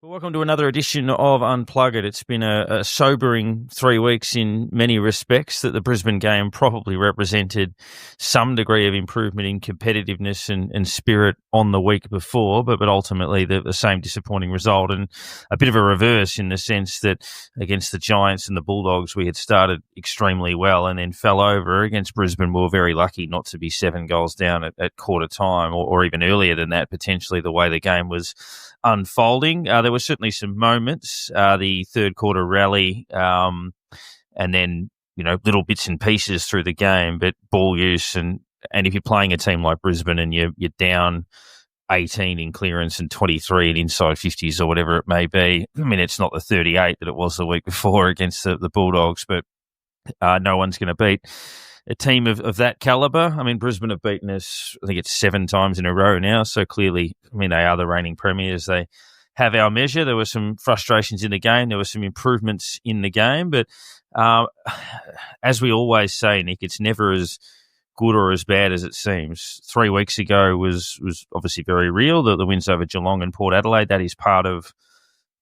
Well, welcome to another edition of Unplugged. It's been a sobering 3 weeks in many respects that the Brisbane game probably represented some degree of improvement in competitiveness and spirit on the week before, but ultimately the same disappointing result and a bit of a reverse in the sense that against the Giants and the Bulldogs we had started extremely well and then fell over. Against Brisbane we were very lucky not to be 7 goals down at quarter time or even earlier than that, potentially the way the game was unfolding. There were certainly some moments, the third quarter rally, and then, little bits and pieces through the game, but ball use and if you're playing a team like Brisbane and you're down 18 in clearance and 23 in inside 50s or whatever it may be, I mean, it's not the 38 that it was the week before against the Bulldogs, but no one's going to beat a team of that calibre. I mean, Brisbane have beaten us, I think it's 7 times in a row now. So clearly, I mean, they are the reigning premiers. They have our measure. There were some frustrations in the game. There were some improvements in the game. But as we always say, Nick, it's never as good or as bad as it seems. 3 weeks ago was obviously very real. The wins over Geelong and Port Adelaide, that is part of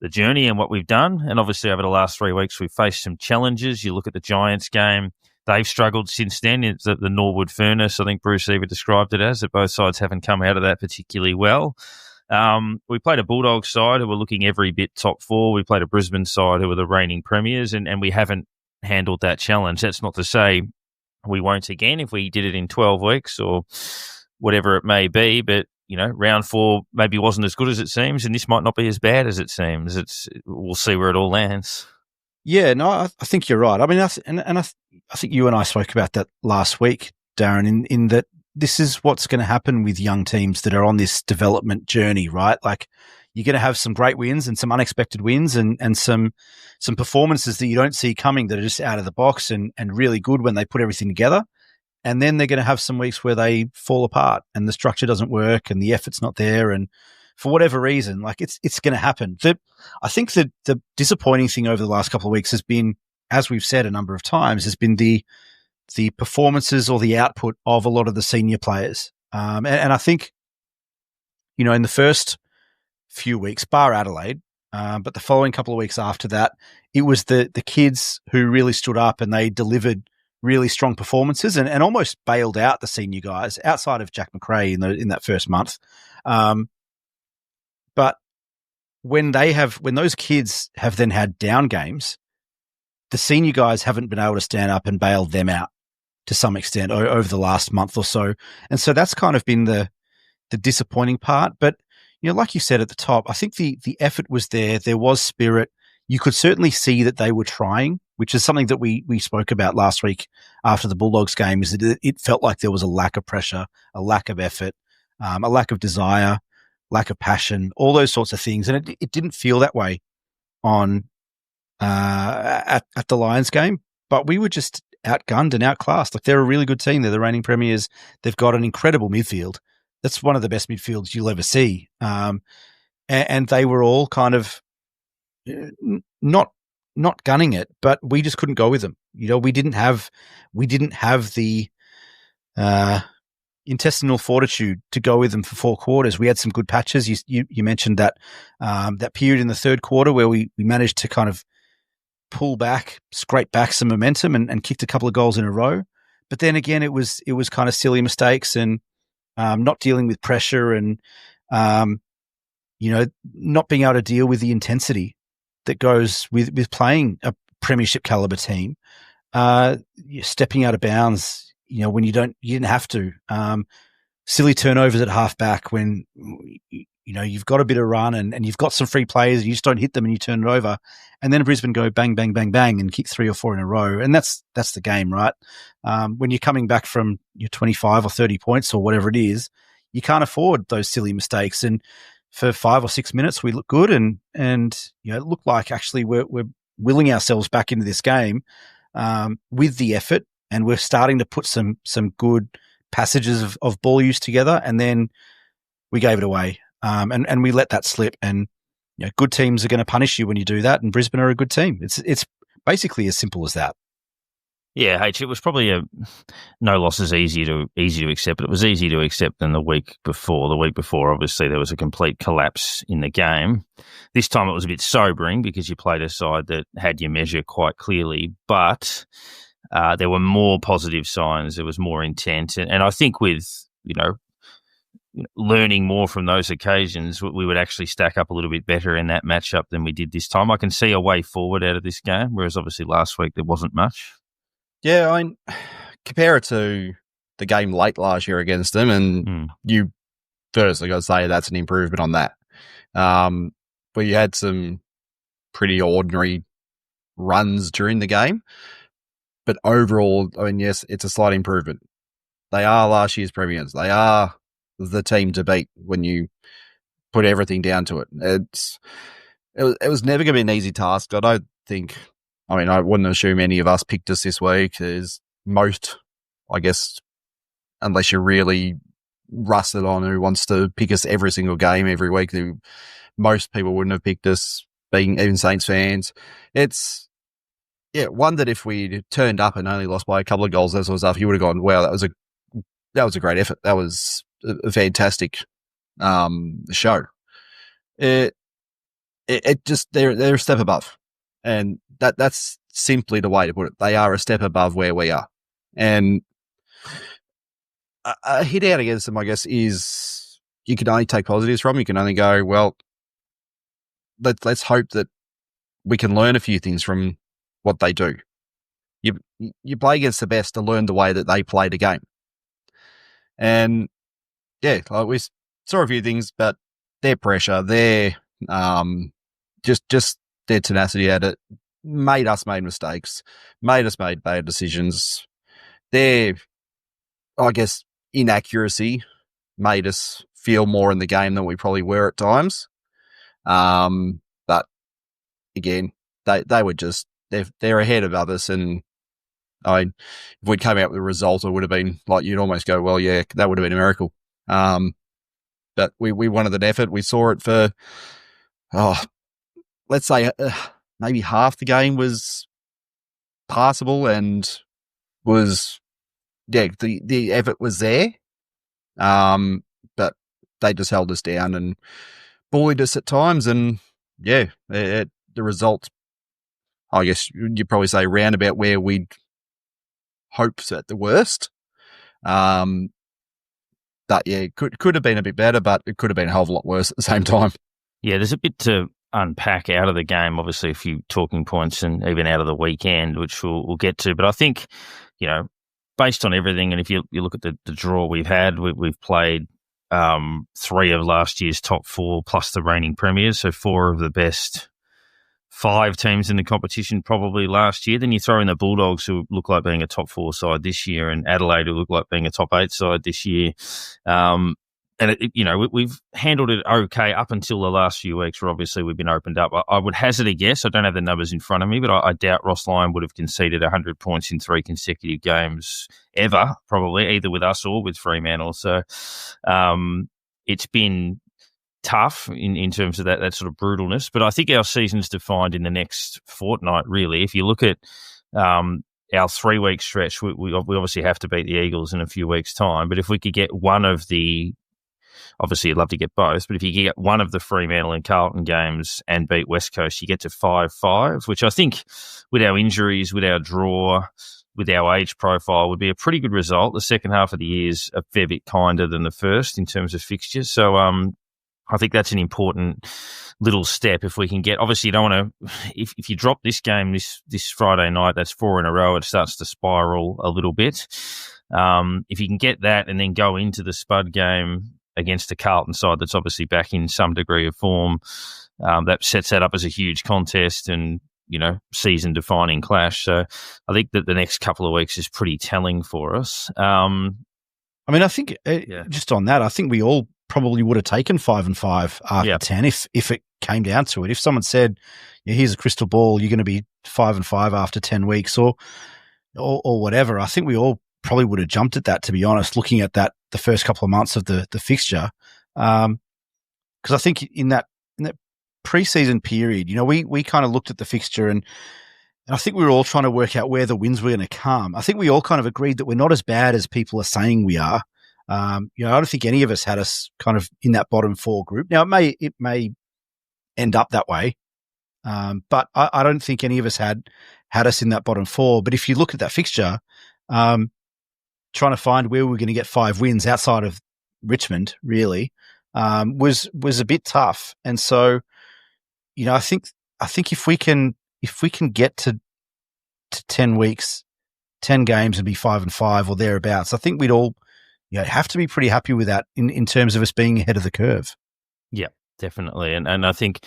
the journey and what we've done. And obviously over the last 3 weeks, we've faced some challenges. You look at the Giants game. They've struggled since then. It's the Norwood furnace, I think Bruce Eva described it as, that both sides haven't come out of that particularly well. We played a Bulldogs side who were looking every bit top 4. We played a Brisbane side who were the reigning premiers, and we haven't handled that challenge. That's not to say we won't again if we did it in 12 weeks or whatever it may be, but round 4 maybe wasn't as good as it seems, and this might not be as bad as it seems. We'll see where it all lands. Yeah, no, I think you're right. I mean, I think you and I spoke about that last week, Darren, in that this is what's going to happen with young teams that are on this development journey, right? Like, you're going to have some great wins and some unexpected wins and some performances that you don't see coming that are just out of the box and really good when they put everything together. And then they're going to have some weeks where they fall apart and the structure doesn't work and the effort's not there. And for whatever reason, like it's going to happen. I think that the disappointing thing over the last couple of weeks has been, as we've said a number of times, has been the performances or the output of a lot of the senior players. And I think, in the first few weeks, bar Adelaide, but the following couple of weeks after that, it was the kids who really stood up and they delivered really strong performances and almost bailed out the senior guys outside of Jack McRae in that first month. But when those kids have then had down games, the senior guys haven't been able to stand up and bail them out to some extent over the last month or so. And so that's kind of been the disappointing part. But, like you said at the top, I think the effort was there. There was spirit. You could certainly see that they were trying, which is something that we spoke about last week after the Bulldogs game, is that it felt like there was a lack of pressure, a lack of effort, a lack of desire, lack of passion, all those sorts of things. And it didn't feel that way on at the Lions game, but we were just outgunned and outclassed. Like, they're a really good team. They're the reigning premiers. They've got an incredible midfield. That's one of the best midfields you'll ever see. And they were all kind of not gunning it, but we just couldn't go with them. We didn't have the intestinal fortitude to go with them for 4 quarters. We had some good patches. You mentioned that that period in the third quarter where we managed to kind of pull back, scrape back some momentum and kicked a couple of goals in a row. But then again, it was kind of silly mistakes and not dealing with pressure and not being able to deal with the intensity that goes with playing a premiership caliber team. Stepping out of bounds, when you didn't have to. Silly turnovers at half back when you've got a bit of run and you've got some free players, you just don't hit them and you turn it over. And then Brisbane go bang, bang, bang, bang and kick 3 or 4 in a row. And that's the game, right? When you're coming back from your 25 or 30 points or whatever it is, you can't afford those silly mistakes. And for 5 or 6 minutes, we look good and it looked like actually we're willing ourselves back into this game with the effort, and we're starting to put some good passages of ball use together, and then we gave it away. And we let that slip, and good teams are going to punish you when you do that, and Brisbane are a good team. It's basically as simple as that. Yeah, H. It was probably no loss is easy to accept, but it was easy to accept than the week before. The week before, obviously, there was a complete collapse in the game. This time, it was a bit sobering because you played a side that had your measure quite clearly, but there were more positive signs. There was more intent, and I think with learning more from those occasions, we would actually stack up a little bit better in that matchup than we did this time. I can see a way forward out of this game, whereas obviously last week there wasn't much. Yeah, I mean, compare it to the game late last year against them, and you firstly got to say that's an improvement on that. But you had some pretty ordinary runs during the game, but overall, I mean, yes, it's a slight improvement. They are last year's premiers. They are the team to beat when you put everything down to it. It was never going to be an easy task. I don't think. I mean, I wouldn't assume any of us picked us this week. As most, I guess, unless you're really rusted on who wants to pick us every single game every week, most people wouldn't have picked us, being even Saints fans. It's one that if we turned up and only lost by a couple of goals, as was up, you would have gone, "Wow, that was a great effort. That was a fantastic show." It just they're a step above, and that's simply the way to put it. They are a step above where we are, and a hit out against them, I guess, is you can only take positives from. You can only go, well, let's hope that we can learn a few things from what they do. You play against the best to learn the way that they play the game, and like we saw a few things, but their pressure, their just their tenacity at it made us make mistakes, made us make bad decisions. Their, I guess, inaccuracy made us feel more in the game than we probably were at times. But again, they were just they're ahead of others, and if we'd come out with a result, it would have been like you'd almost go, well, yeah, that would have been a miracle. But we wanted an effort. We saw it for let's say maybe half the game was passable and was the effort was there. But they just held us down and bullied us at times, and the result, I guess you'd probably say roundabout where we'd hoped at the worst. But could have been a bit better, but it could have been a hell of a lot worse at the same time. Yeah, there's a bit to unpack out of the game, obviously a few talking points, and even out of the weekend, which we'll get to. But I think, based on everything, and if you look at the draw we've had, we've played 3 of last year's top 4 plus the reigning premiers, so 4 of the best 5 teams in the competition probably last year. Then you throw in the Bulldogs, who look like being a top 4 side this year, and Adelaide, who look like being a top 8 side this year. We've handled it okay up until the last few weeks, where obviously we've been opened up. I would hazard a guess. I don't have the numbers in front of me, but I doubt Ross Lyon would have conceded 100 points in 3 consecutive games ever, probably, either with us or with Fremantle. So it's been tough in terms of that sort of brutalness. But I think our season's defined in the next fortnight, really. If you look at our 3-week stretch, we obviously have to beat the Eagles in a few weeks' time. But if we could get one of the, obviously you'd love to get both, but if you get one of the Fremantle and Carlton games and beat West Coast, you get to 5-5, which I think with our injuries, with our draw, with our age profile would be a pretty good result. The second half of the year is a fair bit kinder than the first in terms of fixtures. So I think that's an important little step if we can get. Obviously, you don't want to. If you drop this game this Friday night, that's 4 in a row. It starts to spiral a little bit. If you can get that and then go into the Spud game against the Carlton side, that's obviously back in some degree of form, that sets that up as a huge contest and season-defining clash. So I think that the next couple of weeks is pretty telling for us. I think just on that, I think we all probably would have taken 5-5 after 10 if it came down to it. If someone said, here's a crystal ball, you're going to be 5-5 after 10 weeks or whatever, I think we all probably would have jumped at that, to be honest, looking at that the first couple of months of the fixture. Because I think in that preseason period, we kind of looked at the fixture and And I think we were all trying to work out where the wins were going to come. I think we all kind of agreed that we're not as bad as people are saying we are. I don't think any of us had us kind of in that bottom four group. Now, it may end up that way, but I don't think any of us had us in that bottom four. But if you look at that fixture, trying to find where we're going to get 5 wins outside of Richmond, really, was a bit tough. And so, I think if we can get to 10 weeks, 10 games and be 5-5 or thereabouts, I think we'd all have to be pretty happy with that in terms of us being ahead of the curve. Yeah, definitely. And I think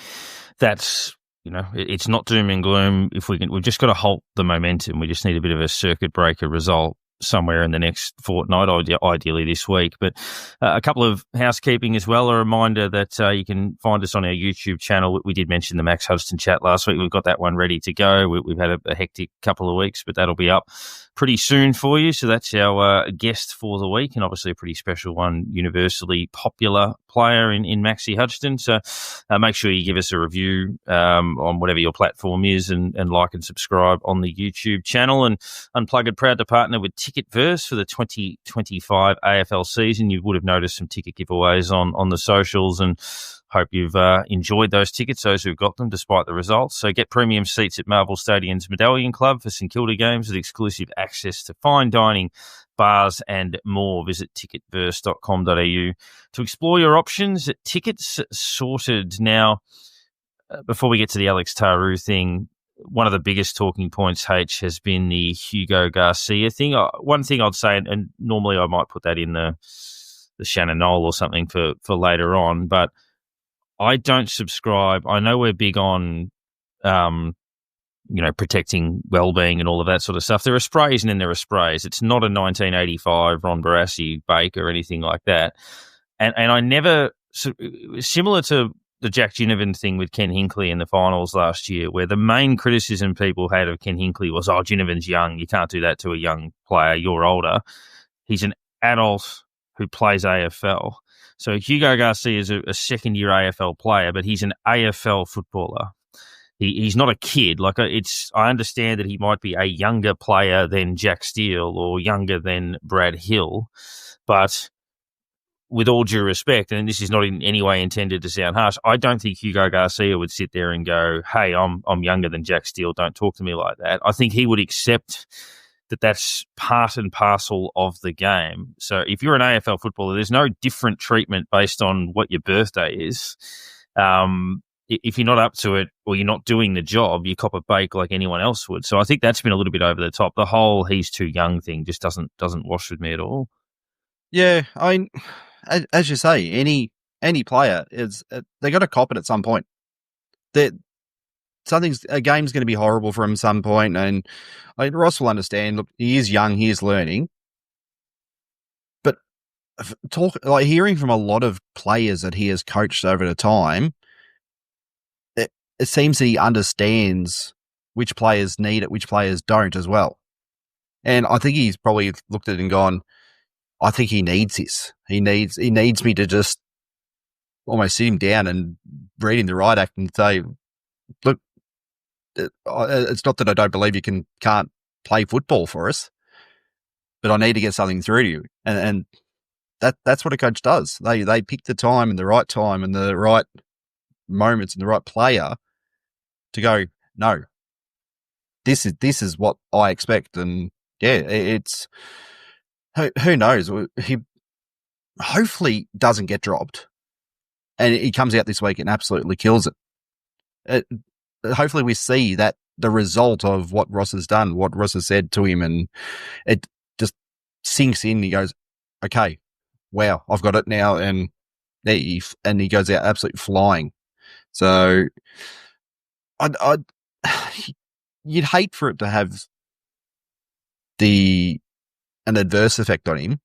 that's, it's not doom and gloom. We've just got to halt the momentum. We just need a bit of a circuit breaker result somewhere in the next fortnight, ideally this week. But a couple of housekeeping as well. A reminder that you can find us on our YouTube channel. We did mention the Max Hudson chat last week. We've got that one ready to go. We've had a hectic couple of weeks, but that'll be up pretty soon for you. So that's our guest for the week, and obviously a pretty special one, universally popular player in Maxi Hudson. So make sure you give us a review on whatever your platform is, and like and subscribe on the YouTube channel. And Unplugged, proud to partner with Ticketverse for the 2025 AFL season. You would have noticed some ticket giveaways on the socials, and hope you've enjoyed those tickets, those who've got them, despite the results. So get premium seats at Marvel Stadium's Medallion Club for St Kilda games with exclusive access to fine dining, bars and more. Visit ticketverse.com.au to explore your options. Tickets sorted. Now, before we get to the Alix Tauru thing, one of the biggest talking points, H, has been the Hugo Garcia thing. One thing I'd say, and normally I might put that in the Shannon Knoll or something for later on, but I don't subscribe. I know we're big on, protecting well-being and all of that sort of stuff. There are sprays and then there are sprays. It's not a 1985 Ron Barassi bake or anything like that. And I never, similar to the Jack Ginnivan thing with Ken Hinkley in the finals last year, where the main criticism people had of Ken Hinkley was, Ginnivan's young. You can't do that to a young player. You're older. He's an adult who plays AFL. So Hugo Garcia is a second-year AFL player, but he's an AFL footballer. He's not a kid. I understand that he might be a younger player than Jack Steele or younger than Brad Hill, but with all due respect, and this is not in any way intended to sound harsh, I don't think Hugo Garcia would sit there and go, "Hey, I'm younger than Jack Steele. Don't talk to me like that." I think he would accept that that's part and parcel of the game. So if you're an AFL footballer, there's no different treatment based on what your birthday is. If you're not up to it or you're not doing the job, you cop a bake like anyone else would. So I think that's been a little bit over the top. The whole "he's too young" thing just doesn't wash with me at all. Yeah, I mean, as you say, any player is they got to cop it at some point. A game's going to be horrible for him at some point, and Ross will understand. Look, he is young, he is learning, but hearing from a lot of players that he has coached over the time, it seems that he understands which players need it, which players don't as well. And I think he's probably looked at it and gone, I think he needs this. He needs me to just almost sit him down and read him the right act and say, look, it's not that I don't believe you can't play football for us, but I need to get something through to you. And that's what a coach does. They pick the time and the right moments and the right player to go, no, this is what I expect. And yeah, it's who knows? He hopefully doesn't get dropped, and he comes out this week and absolutely kills it. Hopefully we see that the result of what Ross has done, what Ross has said to him, and it just sinks in. He goes, okay, wow, I've got it now. And he goes out absolutely flying. So you'd hate for it to have an adverse effect on him,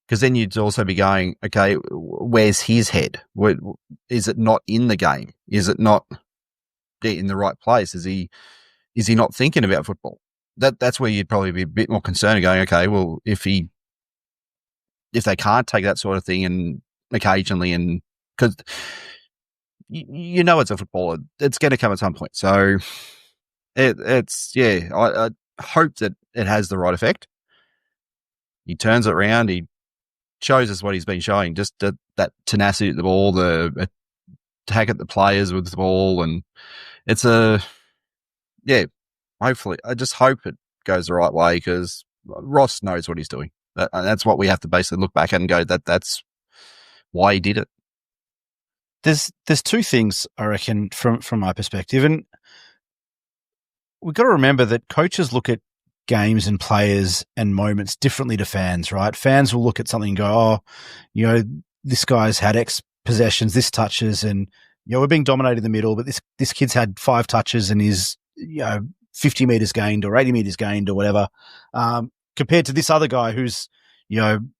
because then you'd also be going, okay, where's his head? Is it not in the game? Is it not in the right place? Is he not thinking about football? That's where you'd probably be a bit more concerned, going, okay, well, if they can't take that sort of thing and occasionally, and because as a footballer, it's going to come at some point. So I hope that it has the right effect. He turns it around. He shows us what he's been showing, just that tenacity at the ball, the attack at the players with the ball, and it's hopefully, I just hope it goes the right way because Ross knows what he's doing. And that's what we have to basically look back at and go, that's why he did it. There's two things, I reckon, from my perspective. And we've got to remember that coaches look at games and players and moments differently to fans, right? Fans will look at something and go, this guy's had X possessions, this touches, and, we're being dominated in the middle, but this kid's had 5 touches and is, 50 meters gained or 80 meters gained or whatever, compared to this other guy who's,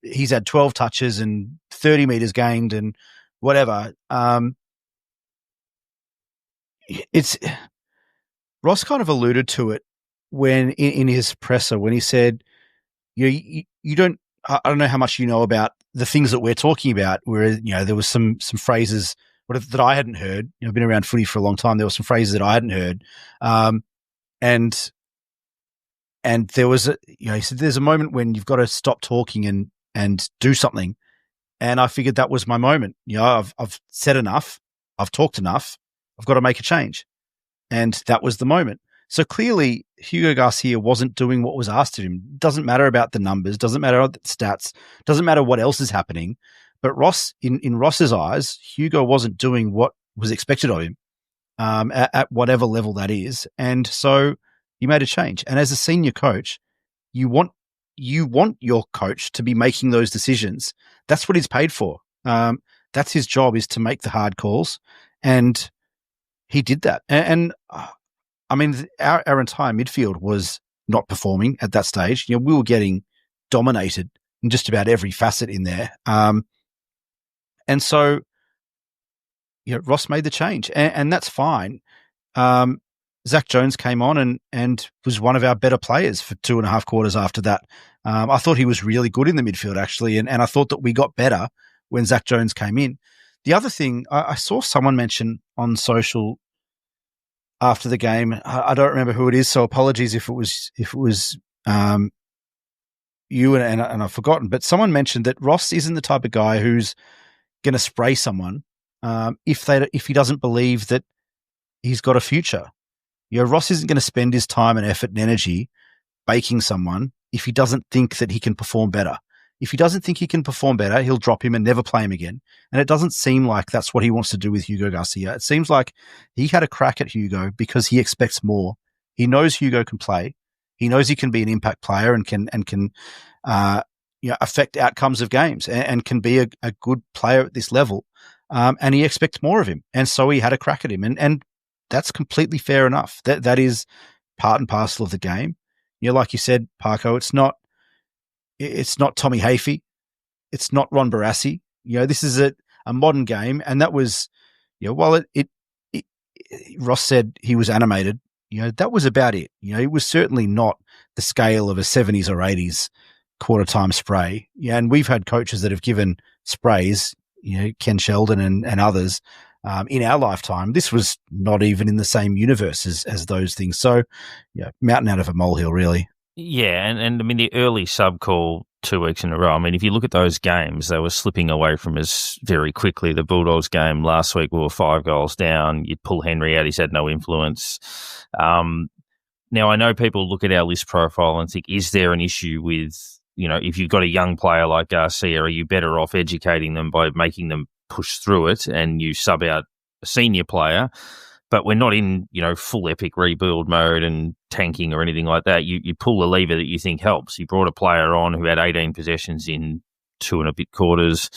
he's had 12 touches and 30 meters gained and whatever. Ross kind of alluded to it when in his presser, when he said, you don't, I don't know how much you know about the things that we're talking about, where, there was some phrases that I hadn't heard. I've been around footy for a long time. There were some phrases that I hadn't heard. And there was he said, there's a moment when you've got to stop talking and do something. And I figured that was my moment. I've said enough. I've talked enough. I've got to make a change. And that was the moment. So clearly Hugo Garcia wasn't doing what was asked of him. Doesn't matter about the numbers, doesn't matter about the stats, doesn't matter what else is happening. But Ross, in Ross's eyes, Hugo wasn't doing what was expected of him at whatever level that is. And so he made a change. And as a senior coach, you want your coach to be making those decisions. That's what he's paid for. That's his job, is to make the hard calls. And he did that. And I mean, our entire midfield was not performing at that stage. We were getting dominated in just about every facet in there. And so, Ross made the change, and that's fine. Zach Jones came on and was one of our better players for 2.5 quarters after that. I thought he was really good in the midfield, actually, and I thought that we got better when Zach Jones came in. The other thing, I saw someone mention on social after the game, I don't remember who it is, so apologies if it was you and I've forgotten, but someone mentioned that Ross isn't the type of guy who's going to spray someone if he doesn't believe that he's got a future. Ross isn't going to spend his time and effort and energy baking someone if he doesn't think that he can perform better. If he doesn't think he can perform better, he'll drop him and never play him again. And it doesn't seem like that's what he wants to do with Hugo Garcia. It seems like he had a crack at Hugo because he expects more. He knows Hugo can play. He knows he can be an impact player and can affect outcomes of games and can be a good player at this level. And he expects more of him. And so he had a crack at him. And that's completely fair enough. That is part and parcel of the game. Like you said, Parko, it's not Tommy Hafey. It's not Ron Barassi. This is a modern game. And that was, while Ross said he was animated, that was about it. It was certainly not the scale of a 70s or 80s quarter time spray. And we've had coaches that have given sprays, Ken Sheldon and others, in our lifetime. This was not even in the same universe as those things. So, mountain out of a molehill, really. Yeah, and I mean, the early sub call 2 weeks in a row, I mean, if you look at those games, they were slipping away from us very quickly. The Bulldogs game last week, we were 5 goals down. You'd pull Henry out. He's had no influence. Now, I know people look at our list profile and think, is there an issue with, if you've got a young player like Garcia, are you better off educating them by making them push through it and you sub out a senior player? But we're not in, full epic rebuild mode and tanking or anything like that. You pull the lever that you think helps. You brought a player on who had 18 possessions in 2 and a bit quarters.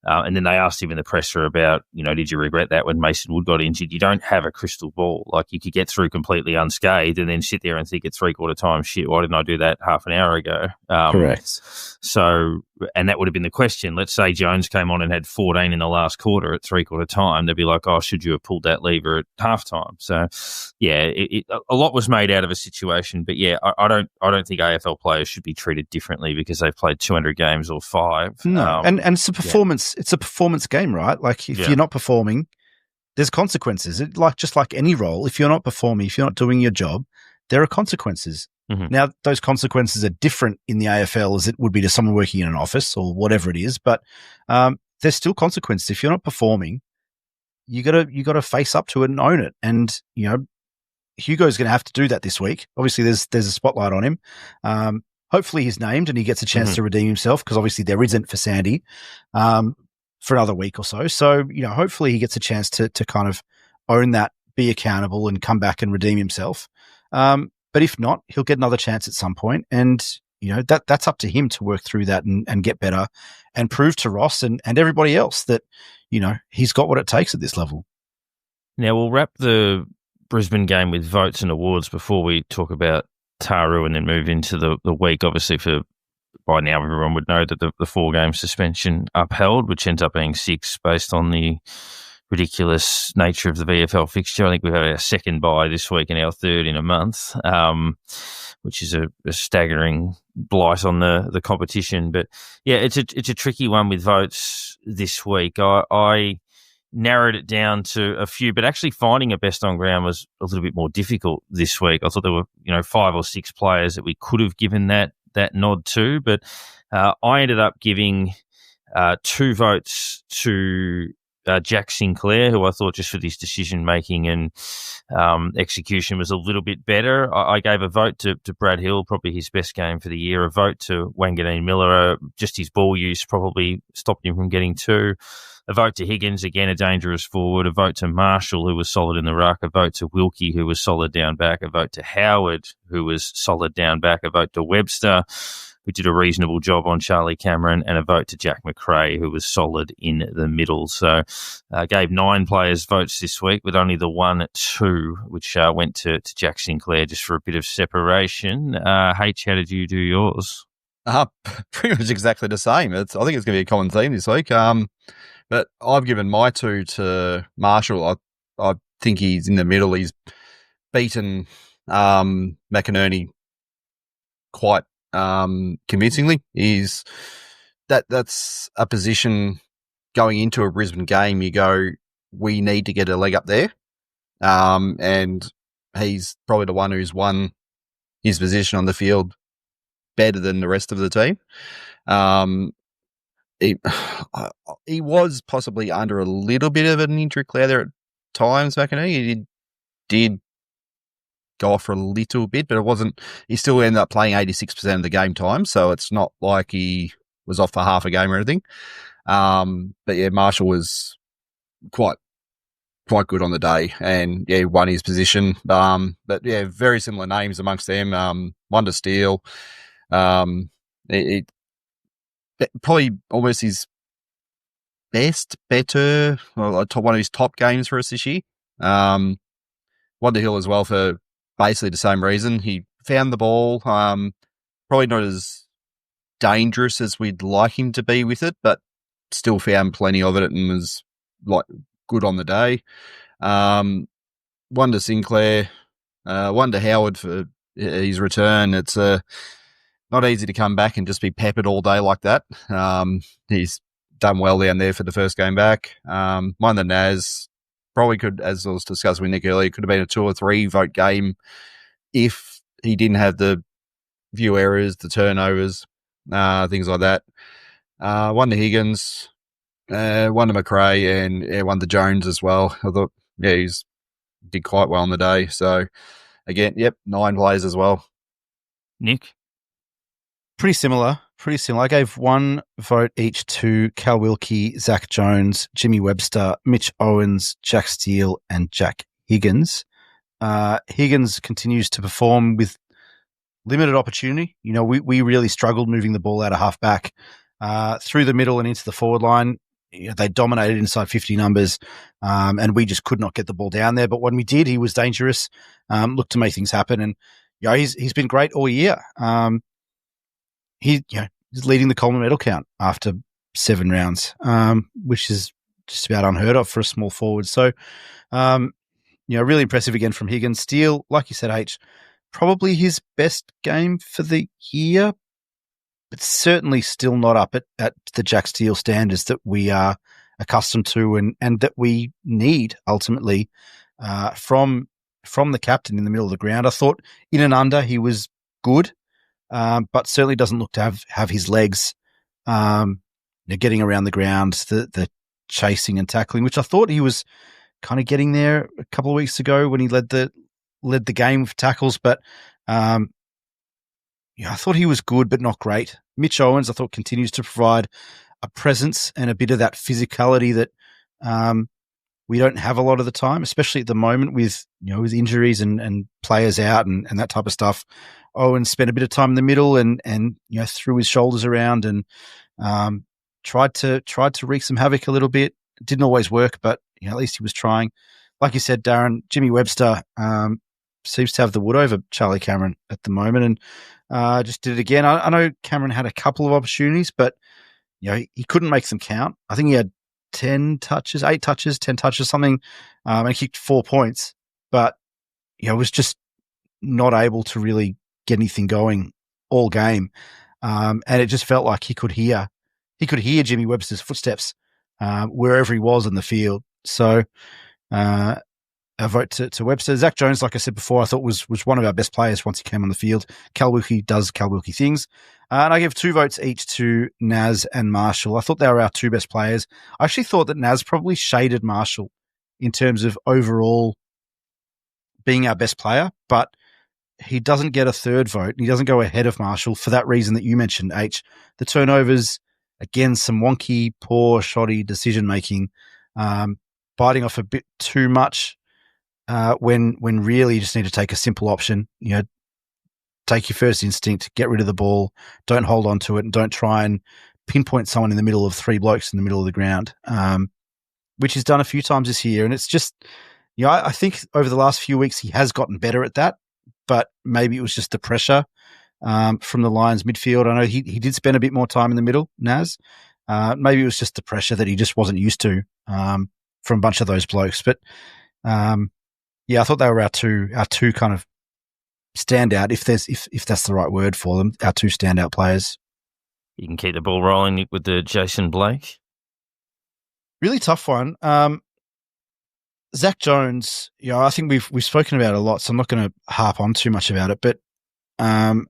And then they asked him in the presser about, did you regret that when Mason Wood got injured? You don't have a crystal ball. Like, you could get through completely unscathed and then sit there and think at 3/4 time, shit, why didn't I do that half an hour ago? Correct. So, and that would have been the question. Let's say Jones came on and had 14 in the last quarter at 3/4 time. They'd be like, oh, should you have pulled that lever at halftime? So, yeah, a lot was made out of a situation. But yeah, I don't think AFL players should be treated differently because they've played 200 games or 5. No, and it's a performance. Yeah. It's a performance game, right? Like, if you're not performing, there's consequences. Just like any role, if you're not performing, if you're not doing your job, there are consequences. Mm-hmm. Now, those consequences are different in the AFL as it would be to someone working in an office or whatever it is, but there's still consequences. If you're not performing, you gotta face up to it and own it. And Hugo's going to have to do that this week. Obviously, there's a spotlight on him. Hopefully, he's named and he gets a chance to redeem himself, because obviously there isn't for Sandy for another week or so. So hopefully he gets a chance to kind of own that, be accountable, and come back and redeem himself. But if not, he'll get another chance at some point, and that's up to him to work through that and get better, and prove to Ross and everybody else that he's got what it takes at this level. Now we'll wrap the Brisbane game with votes and awards before we talk about Taru, and then move into the week. Obviously, by now everyone would know that the 4-game suspension upheld, which ends up being 6 based on the ridiculous nature of the VFL fixture. I think we have our second bye this week and our third in a month, which is a staggering blight on the competition. But yeah, it's a tricky one with votes this week. I narrowed it down to a few, but actually finding a best on ground was a little bit more difficult this week. I thought there were 5 or 6 players that we could have given that nod to, but I ended up giving 2 votes to Jack Sinclair, who I thought just for this decision-making and execution was a little bit better. I gave a vote to Brad Hill, probably his best game for the year, a vote to Wanganeen Miller, just his ball use probably stopped him from getting 2, a vote to Higgins, again a dangerous forward, a vote to Marshall, who was solid in the ruck, a vote to Wilkie, who was solid down back, a vote to Howard, who was solid down back, a vote to Webster, who did a reasonable job on Charlie Cameron, and a vote to Jack McRae, who was solid in the middle. So gave 9 players votes this week, with only the 1-2, which went to Jack Sinclair just for a bit of separation. H, how did you do yours? Pretty much exactly the same. I think it's going to be a common theme this week. But I've given my 2 to Marshall. I think he's in the middle. He's beaten McInerney quite convincingly. That's a position going into a Brisbane game. You go, we need to get a leg up there, and he's probably the one who's won his position on the field better than the rest of the team. He was possibly under a little bit of an injury cloud there at times back in the day. He did go off for a little bit, but it wasn't. He still ended up playing 86% of the game time, so it's not like he was off for half a game or anything. But yeah, Marshall was quite good on the day, and yeah, won his position. But yeah, very similar names amongst them. Wonder Steele. Probably almost his better, one of his top games for us this year. Wonder Hill as well for basically the same reason. He found the ball, probably not as dangerous as we'd like him to be with it, but still found plenty of it and was good on the day. Wonder Sinclair, Wonder Howard for his return. It's not easy to come back and just be peppered all day like that. He's done well down there for the first game back. Wonder Naz probably could, as I was discussing with Nick earlier, could have been a 2 or 3 vote game if he didn't have the few errors, the turnovers, things like that. Wonder Higgins, Wonder McRae, and Wonder Jones as well. I thought, yeah, he's did quite well on the day. So again, yep, 9 players as well. Nick? Pretty similar. I gave 1 vote each to Cal Wilkie, Zach Jones, Jimmy Webster, Mitch Owens, Jack Steele, and Jack Higgins. Higgins continues to perform with limited opportunity. We really struggled moving the ball out of half back through the middle and into the forward line. They dominated inside 50 numbers, and we just could not get the ball down there. But when we did, he was dangerous, looked to make things happen, and he's been great all year. He's leading the Coleman medal count after 7 rounds, which is just about unheard of for a small forward. So, really impressive again from Higgins. Steele, like you said, H, probably his best game for the year, but certainly still not up at the Jack Steele standards that we are accustomed to and that we need ultimately from from the captain in the middle of the ground. I thought in and under he was good, but certainly doesn't look to have his legs getting around the ground, the chasing and tackling, which I thought he was kind of getting there a couple of weeks ago when he led the game for tackles. But I thought he was good, but not great. Mitch Owens, I thought, continues to provide a presence and a bit of that physicality that we don't have a lot of the time, especially at the moment with injuries and players out and that type of stuff. Owens spent a bit of time in the middle and threw his shoulders around and tried to wreak some havoc a little bit. It didn't always work, but at least he was trying. Like you said, Darren, Jimmy Webster seems to have the wood over Charlie Cameron at the moment, and just did it again. I know Cameron had a couple of opportunities, but he couldn't make them count. I think he had 10 touches, something, and he kicked 4 points, but was just not able to really get anything going all game. And it just felt like he could hear Jimmy Webster's footsteps wherever he was in the field. So a vote to Webster. Zach Jones, like I said before, I thought was one of our best players once he came on the field. Cal Wilkie does Cal Wilkie things. And I give 2 votes each to Naz and Marshall. I thought they were our 2 best players. I actually thought that Naz probably shaded Marshall in terms of overall being our best player, but he doesn't get a 3rd vote. He doesn't go ahead of Marshall for that reason that you mentioned, H. The turnovers, again, some wonky, poor, shoddy decision-making, biting off a bit too much when really you just need to take a simple option. Take your first instinct, get rid of the ball, don't hold on to it, and don't try and pinpoint someone in the middle of 3 blokes in the middle of the ground, which he's done a few times this year. And it's just, I think over the last few weeks he has gotten better at that, but maybe it was just the pressure from the Lions midfield. I know he did spend a bit more time in the middle, Naz. Maybe it was just the pressure that he just wasn't used to from a bunch of those blokes. But I thought they were our two kind of standout, if that's the right word for them, our 2 standout players. You can keep the ball rolling, Nick, with the Jason Blake. Really tough one. Zach Jones, I think we've spoken about it a lot, so I'm not going to harp on too much about it, but I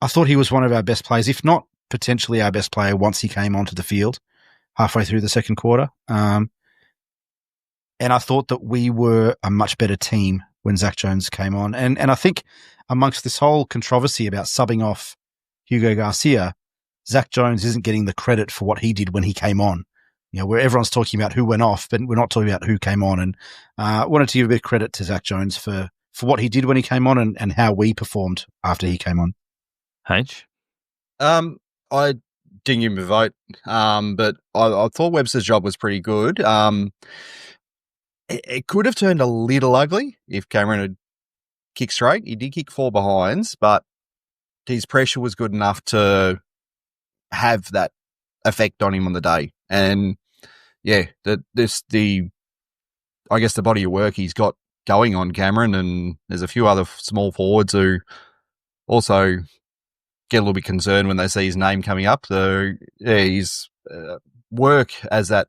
thought he was one of our best players, if not potentially our best player once he came onto the field halfway through the second quarter. And I thought that we were a much better team when Zach Jones came on. And I think amongst this whole controversy about subbing off Hugo Garcia, Zach Jones isn't getting the credit for what he did when he came on. Where everyone's talking about who went off, but we're not talking about who came on. And I wanted to give a bit of credit to Zach Jones for what he did when he came on and how we performed after he came on. H? I didn't give him a vote, but I thought Webster's job was pretty good. It could have turned a little ugly if Cameron had kicked straight. He did kick 4 behinds, but his pressure was good enough to have that effect on him on the day. And I guess the body of work he's got going on Cameron, and there's a few other small forwards who also get a little bit concerned when they see his name coming up. So his work as that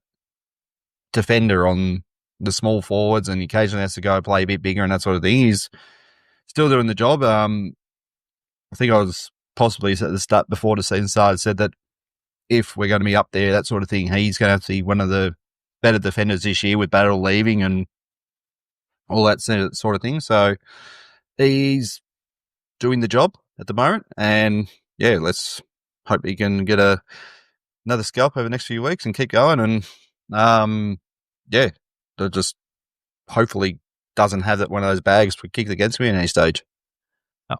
defender on the small forwards, and he occasionally has to go play a bit bigger and that sort of thing. He's still doing the job. I think I was possibly at the start before the season started said that if we're going to be up there, that sort of thing, he's going to have to be one of the better defenders this year with Battle leaving and all that sort of thing. So he's doing the job at the moment, and let's hope he can get another scalp over the next few weeks and keep going. And that just hopefully doesn't have one of those bags kicked against me in any stage.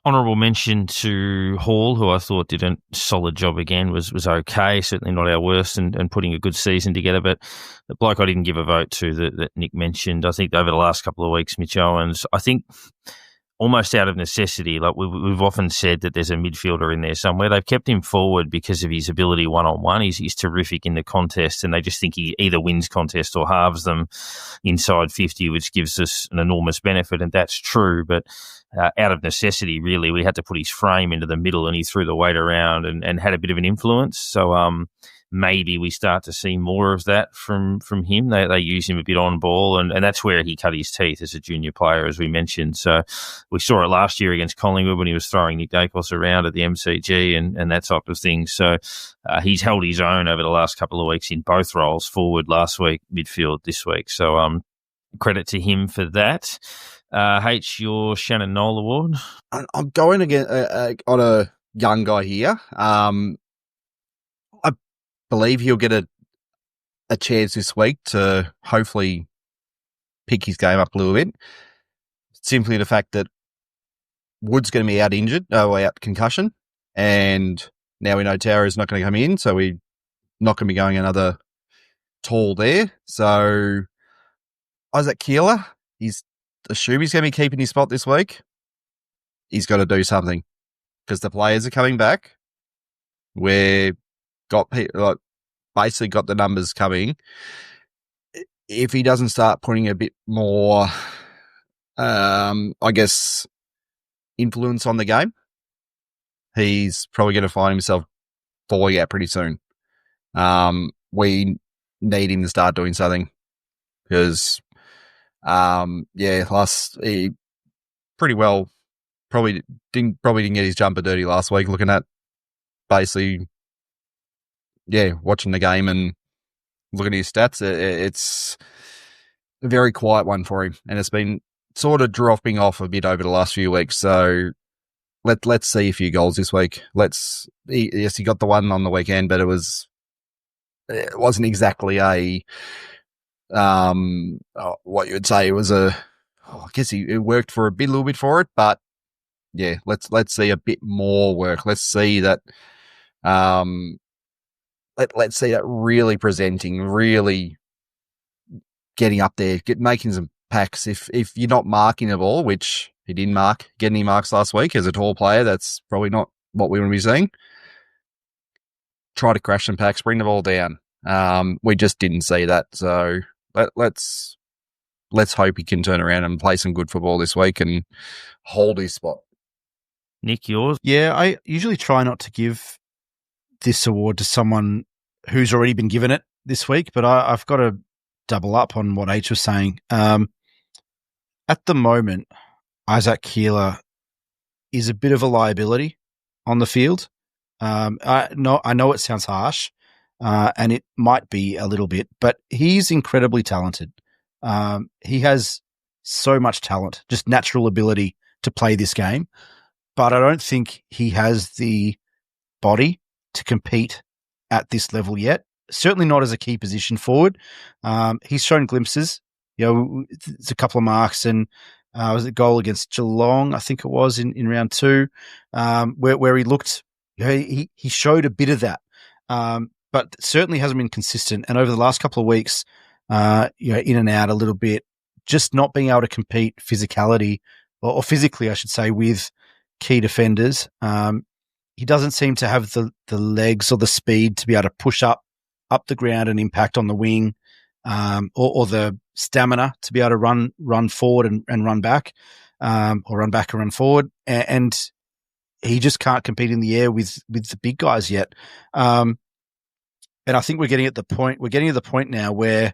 Honourable mention to Hall, who I thought did a solid job again, was okay, certainly not our worst, and putting a good season together. But the bloke I didn't give a vote to that Nick mentioned, I think over the last couple of weeks, Mitch Owens, I think almost out of necessity, like we've often said that there's a midfielder in there somewhere. They've kept him forward because of his ability one-on-one. He's terrific in the contest, and they just think he either wins contest or halves them inside 50, which gives us an enormous benefit, and that's true. But out of necessity, really, we had to put his frame into the middle, and he threw the weight around and had a bit of an influence. So maybe we start to see more of that from him. They use him a bit on ball, and that's where he cut his teeth as a junior player, as we mentioned. So we saw it last year against Collingwood when he was throwing Nick Dacos around at the MCG and that type of thing. So he's held his own over the last couple of weeks in both roles, forward last week, midfield this week. So credit to him for that. H, your Shannon Knoll Award? I'm going again on a young guy here. I believe he'll get a chance this week to hopefully pick his game up a little bit. Simply the fact that Wood's going to be out concussion, and now we know Taru's not going to come in, so we're not going to be going another tall there. So Isaac Keeler, assume he's going to be keeping his spot this week. He's got to do something because the players are coming back. We've got basically got the numbers coming. If he doesn't start putting a bit more, influence on the game, he's probably going to find himself falling out pretty soon. We need him to start doing something because he pretty well probably didn't get his jumper dirty last week. Looking at basically, watching the game and looking at his stats, it's a very quiet one for him, and it's been sort of dropping off a bit over the last few weeks. So let's see a few goals this week. He got the one on the weekend, but it wasn't exactly a what you would say. It was I guess it worked for a little bit for it, but yeah, let's see a bit more work. Let's see that. Let's see that really presenting, really getting up there, making some packs. If you're not marking the ball, which he didn't get any marks last week as a tall player, that's probably not what we want to be seeing. Try to crash some packs, bring the ball down. We just didn't see that, so let's hope he can turn around and play some good football this week and hold his spot. Nick, yours? Yeah, I usually try not to give this award to someone who's already been given it this week, but I've got to double up on what H was saying. At the moment, Isaac Keeler is a bit of a liability on the field. I know it sounds harsh, and it might be a little bit, but he's incredibly talented. He has so much talent, just natural ability to play this game, but I don't think he has the body to compete at this level yet. Certainly not as a key position forward. He's shown glimpses. It's a couple of marks, and was it goal against Geelong? I think it was in round 2, where he looked. He showed a bit of that, but certainly hasn't been consistent. And over the last couple of weeks, in and out a little bit, just not being able to compete physicality or physically, I should say, with key defenders. He doesn't seem to have the legs or the speed to be able to push up the ground and impact on the wing, or the stamina to be able to run forward and run back, or run back and run forward. And he just can't compete in the air with the big guys yet. And I think we're getting to the point now where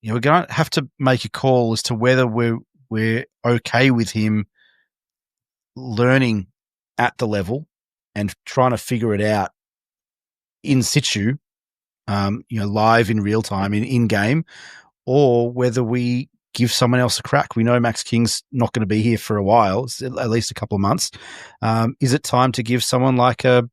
we're going to have to make a call as to whether we're okay with him learning at the level and trying to figure it out in situ, live in real time, in game, or whether we give someone else a crack. We know Max King's not going to be here for a while, at least a couple of months. Is it time to give someone like a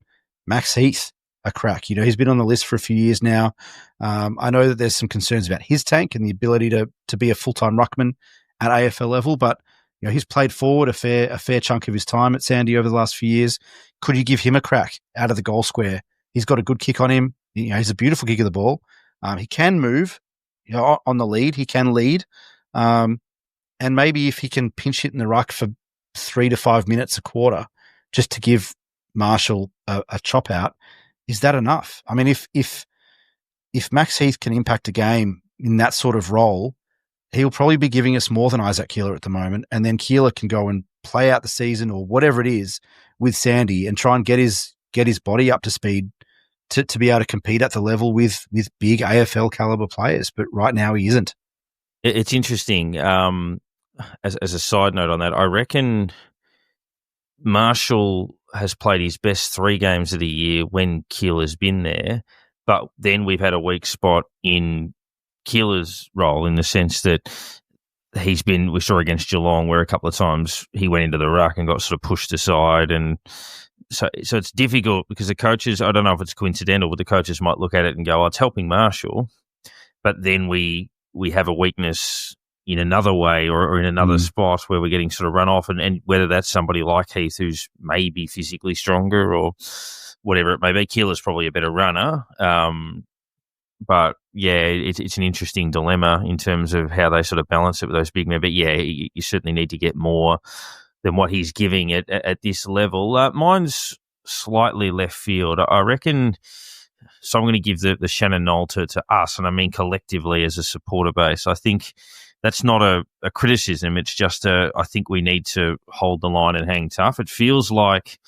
Max Heath a crack? He's been on the list for a few years now. I know that there's some concerns about his tank and the ability to be a full-time ruckman at AFL level, but he's played forward a fair chunk of his time at Sandy over the last few years. Could you give him a crack out of the goal square? He's got a good kick on him. He's a beautiful kick of the ball. He can move, on the lead. He can lead. And maybe if he can pinch hit in the ruck for 3 to 5 minutes a quarter, just to give Marshall a chop out, is that enough? I mean, if Max Heath can impact a game in that sort of role, he'll probably be giving us more than Isaac Keeler at the moment. And then Keeler can go and play out the season or whatever it is with Sandy and try and get his body up to speed to be able to compete at the level with big AFL caliber players. But right now he isn't. It's interesting. As a side note on that, I reckon Marshall has played his best 3 games of the year when Keeler's been there, but then we've had a weak spot in Keeler's role in the sense that we saw against Geelong where a couple of times he went into the ruck and got sort of pushed aside, and so it's difficult because the coaches, I don't know if it's coincidental, but the coaches might look at it and go, oh, it's helping Marshall, but then we have a weakness in another way or in another spot where we're getting sort of run off, and whether that's somebody like Heath who's maybe physically stronger or whatever it may be. Keeler's probably a better runner. But yeah, it's an interesting dilemma in terms of how they sort of balance it with those big men. But yeah, you certainly need to get more than what he's giving at this level. Mine's slightly left field. I reckon, so I'm going to give the Shannon Knoll to us, and I mean collectively as a supporter base. I think that's not a criticism. It's just I think we need to hold the line and hang tough. It feels like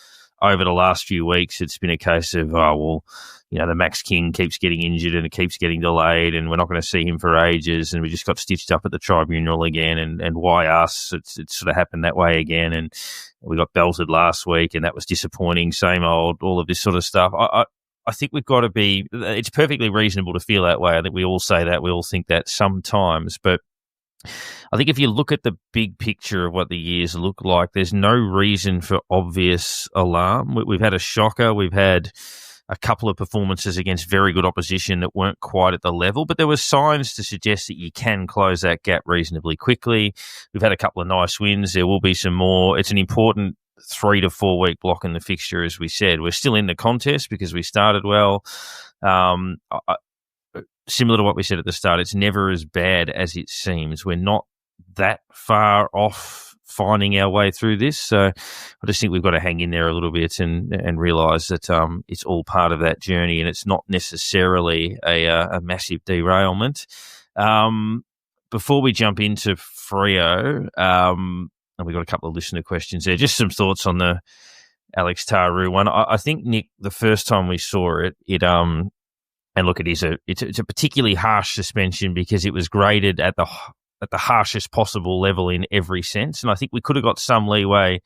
over the last few weeks it's been a case of, the Max King keeps getting injured and it keeps getting delayed and we're not going to see him for ages, and we just got stitched up at the tribunal again, and why us? It's sort of happened that way again, and we got belted last week and that was disappointing, same old, all of this sort of stuff. I think we've got to be, it's perfectly reasonable to feel that way. I think we all say that, we all think that sometimes, but I think if you look at the big picture of what the years look like, there's no reason for obvious alarm. We've had a shocker. We've had a couple of performances against very good opposition that weren't quite at the level, but there were signs to suggest that you can close that gap reasonably quickly. We've had a couple of nice wins. There will be some more. It's an important 3 to 4 week block in the fixture, as we said. We're still in the contest because we started well. Similar to what we said at the start, it's never as bad as it seems. We're not that far off finding our way through this. So I just think we've got to hang in there a little bit and realise that it's all part of that journey and it's not necessarily a massive derailment. Before we jump into Freo, and we've got a couple of listener questions there, just some thoughts on the Alix Taru one. I think, Nick, the first time we saw it, and look, it's a particularly harsh suspension because it was graded at the harshest possible level in every sense. And I think we could have got some leeway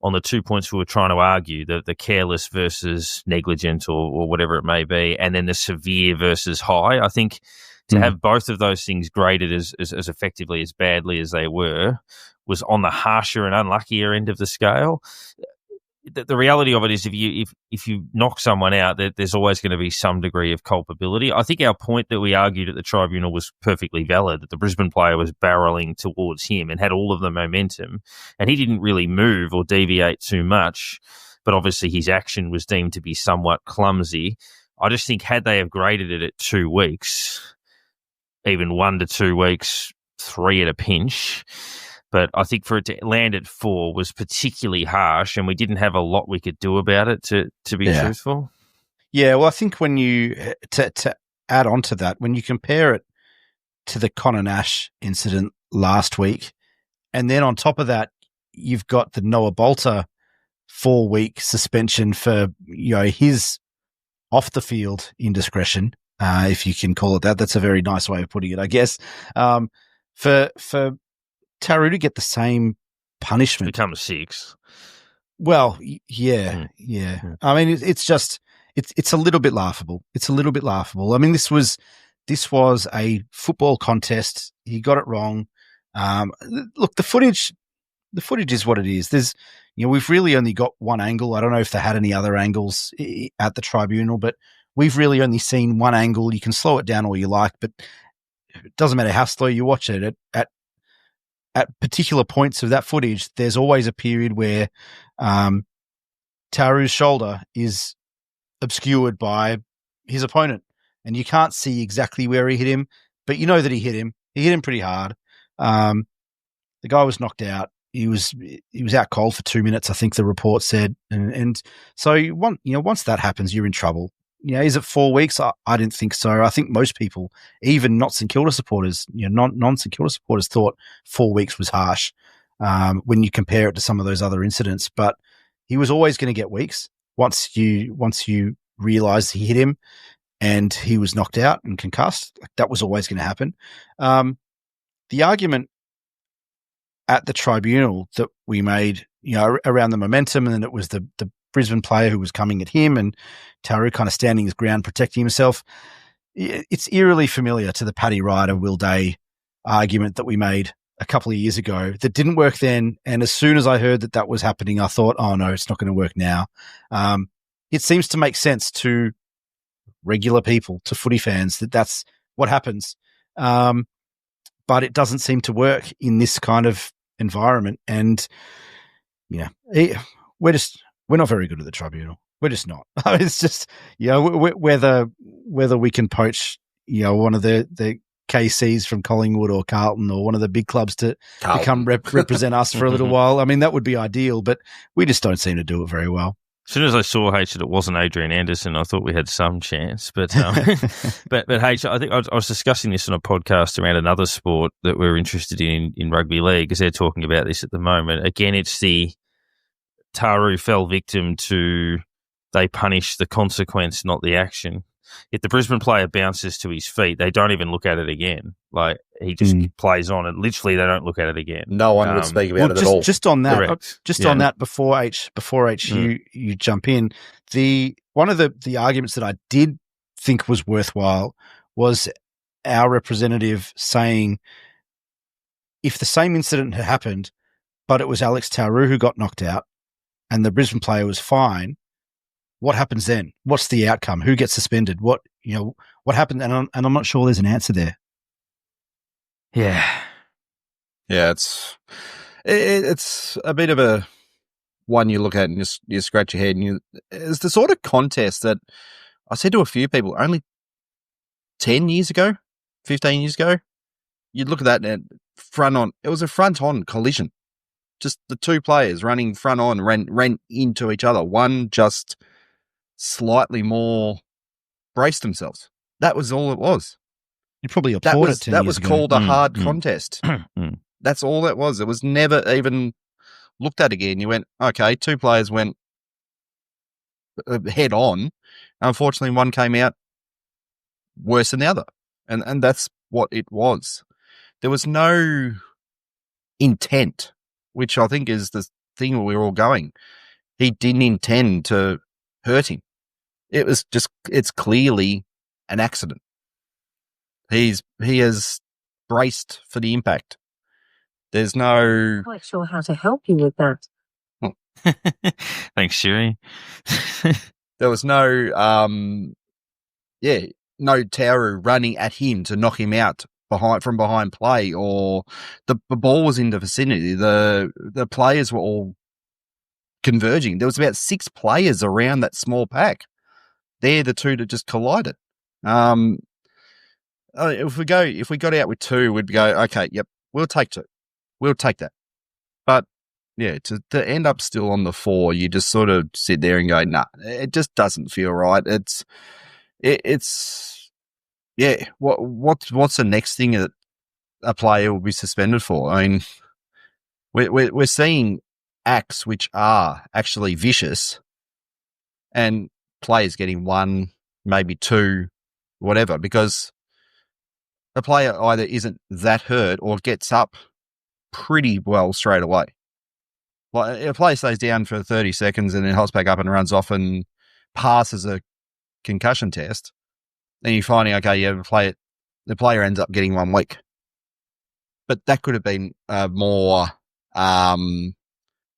on the 2 points we were trying to argue, the careless versus negligent or whatever it may be, and then the severe versus high. I think to have both of those things graded as effectively, as badly as they were, was on the harsher and unluckier end of the scale. The reality of it is if you knock someone out, there's always going to be some degree of culpability. I think our point that we argued at the tribunal was perfectly valid, that the Brisbane player was barrelling towards him and had all of the momentum, and he didn't really move or deviate too much, but obviously his action was deemed to be somewhat clumsy. I just think had they have graded it at 2 weeks, even 1 to 2 weeks, 3 at a pinch, but I think for it to land at 4 was particularly harsh, and we didn't have a lot we could do about it, to be truthful. Yeah, well, I think when you, to add on to that, when you compare it to the Connor Nash incident last week, and then on top of that, you've got the Noah Bolter 4-week suspension for, his off the field indiscretion, if you can call it that. That's a very nice way of putting it, I guess. For Taru to get the same punishment. Becomes 6. Well, yeah. I mean, it's just, it's a little bit laughable. It's a little bit laughable. I mean, this was a football contest. He got it wrong. Look, the footage is what it is. There's, we've really only got one angle. I don't know if they had any other angles at the tribunal, but we've really only seen one angle. You can slow it down all you like, but it doesn't matter how slow you watch it. At particular points of that footage, there's always a period where Taru's shoulder is obscured by his opponent, and you can't see exactly where he hit him, but you know that he hit him. He hit him pretty hard. The guy was knocked out. He was out cold for 2 minutes, I think the report said, and so once that happens, you're in trouble. Is it 4 weeks? I didn't think so. I think most people, even not St Kilda supporters, non-St Kilda supporters, thought 4 weeks was harsh when you compare it to some of those other incidents. But he was always going to get weeks once you realised he hit him and he was knocked out and concussed. Like, that was always going to happen. The argument at the tribunal that we made, around the momentum, and then it was the Brisbane player who was coming at him and Taru kind of standing his ground, protecting himself. It's eerily familiar to the Paddy Ryder, Will Day argument that we made a couple of years ago that didn't work then. And as soon as I heard that was happening, I thought, oh no, it's not going to work now. It seems to make sense to regular people, to footy fans, that's what happens. But it doesn't seem to work in this kind of environment. And, we're not very good at the tribunal. We're just not. It's just, whether we can poach, one of the KCs from Collingwood or Carlton or one of the big clubs to come represent us for a little while. I mean, that would be ideal, but we just don't seem to do it very well. As soon as I saw H that it wasn't Adrian Anderson, I thought we had some chance. But but H, I think I was discussing this on a podcast around another sport that we're interested in rugby league, because they're talking about this at the moment. Again, it's the Taru fell victim to they punish the consequence, not the action. If the Brisbane player bounces to his feet, they don't even look at it again. Like, he just plays on, and literally they don't look at it again. No one would speak about it at all. Just on that, on that, before H, you jump in, one of the arguments that I did think was worthwhile was our representative saying, if the same incident had happened, but it was Alix Tauru who got knocked out and the Brisbane player was fine, what happens then? What's the outcome? Who gets suspended? What happened? And I'm not sure there's an answer there. Yeah. Yeah, it's a bit of a one you look at and you scratch your head, and it's the sort of contest that I said to a few people only 10 years ago, 15 years ago, you'd look at that and it was a front-on collision. Just the two players running front-on ran into each other. One just slightly more braced themselves. That was all it was. You probably applaud it 10 years ago. That was called a hard contest. That's all it was. It was never even looked at again. You went, okay, two players went head on. Unfortunately, one came out worse than the other. And that's what it was. There was no intent, which I think is the thing where we're all going. He didn't intend to hurt him. It's clearly an accident. He has braced for the impact. There's no... Quite sure how to help you with that. Thanks, Sherry. There was no Tauru running at him to knock him out from behind play, or the ball was in the vicinity. The players were all converging. There was about 6 players around that small pack. They're the two that just collided. If we got out with 2, we'd go, okay, yep, we'll take 2. We'll take that. But yeah, to end up still on the 4, you just sort of sit there and go, nah, it just doesn't feel right. It's what's the next thing that a player will be suspended for? I mean, we're seeing acts which are actually vicious, and players getting 1, maybe 2, whatever, because the player either isn't that hurt or gets up pretty well straight away. Like, a player stays down for 30 seconds and then hops back up and runs off and passes a concussion test, then you're finding, okay, yeah, the player ends up getting 1 week. But that could have been a more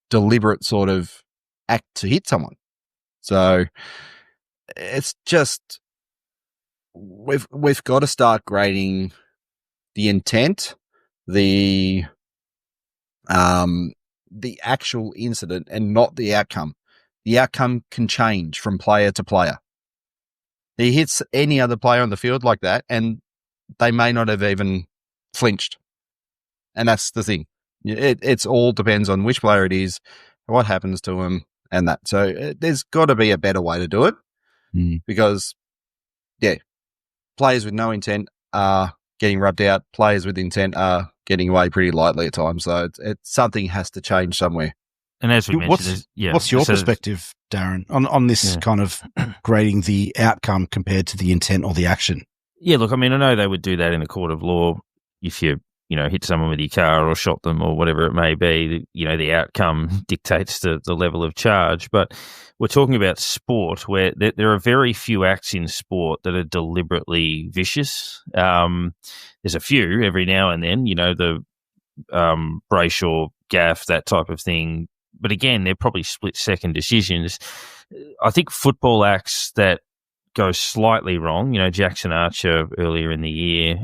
deliberate sort of act to hit someone. So it's just, we've got to start grading the intent, the actual incident, and not the outcome. The outcome can change from player to player. He hits any other player on the field like that, and they may not have even flinched. And that's the thing. It's all depends on which player it is, what happens to him, and that. So there's got to be a better way to do it, because, yeah, players with no intent are getting rubbed out. Players with intent are getting away pretty lightly at times. So something has to change somewhere. And as we mentioned, what's your perspective, Darren, on this kind of grading the outcome compared to the intent or the action? Yeah, look, I mean, I know they would do that in a court of law if you hit someone with your car or shot them or whatever it may be. The outcome dictates the level of charge. But we're talking about sport where there are very few acts in sport that are deliberately vicious. There's a few every now and then, the Brayshaw gaff, that type of thing. But again, they're probably split-second decisions. I think football acts that go slightly wrong, Jackson Archer earlier in the year,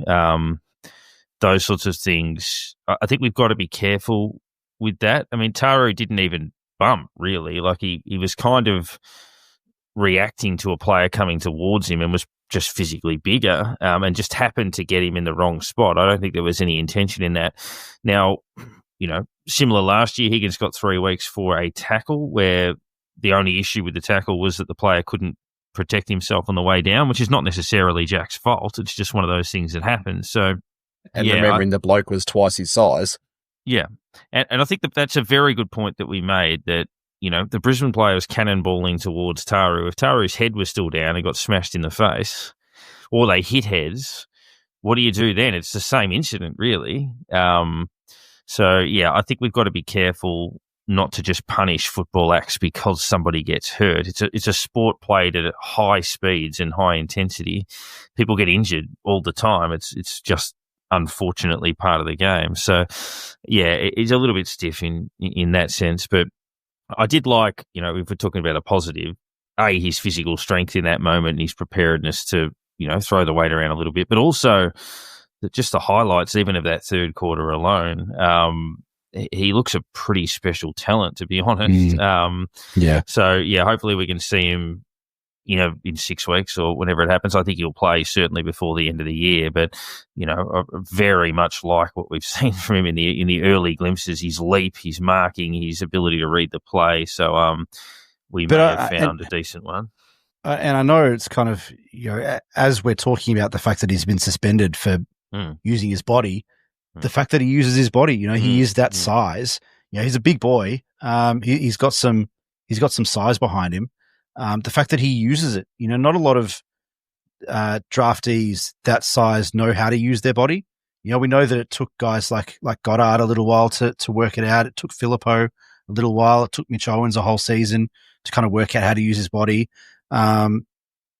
those sorts of things, I think we've got to be careful with that. I mean, Taru didn't even bump, really. Like, he was kind of reacting to a player coming towards him and was just physically bigger and just happened to get him in the wrong spot. I don't think there was any intention in that. Now, similar last year, Higgins got 3 weeks for a tackle where the only issue with the tackle was that the player couldn't protect himself on the way down, which is not necessarily Jack's fault. It's just one of those things that happens. So, remembering the bloke was twice his size. Yeah. And I think that's a very good point that we made, that, the Brisbane player was cannonballing towards Taru. If Taru's head was still down and got smashed in the face, or they hit heads, what do you do then? It's the same incident, really. So, I think we've got to be careful not to just punish football acts because somebody gets hurt. It's a sport played at high speeds and high intensity. People get injured all the time. It's just unfortunately part of the game. So, it's a little bit stiff in that sense. But I did like, if we're talking about a positive, his physical strength in that moment and his preparedness to, throw the weight around a little bit, but also just the highlights, even of that third quarter alone. He looks a pretty special talent, to be honest. So, hopefully we can see him, in 6 weeks or whenever it happens. I think he'll play certainly before the end of the year, but, very much like what we've seen from him in the early glimpses, his leap, his marking, his ability to read the play. So we may have found a decent one. And I know it's kind of, as we're talking about the fact that he's been suspended for using his body, the fact that he uses his body, he is that size. He's a big boy. He's got some size behind him. The fact that he uses it, not a lot of draftees that size know how to use their body. We know that it took guys like Goddard a little while to work it out. It took Filippo a little while. It took Mitch Owens a whole season to kind of work out how to use his body. There's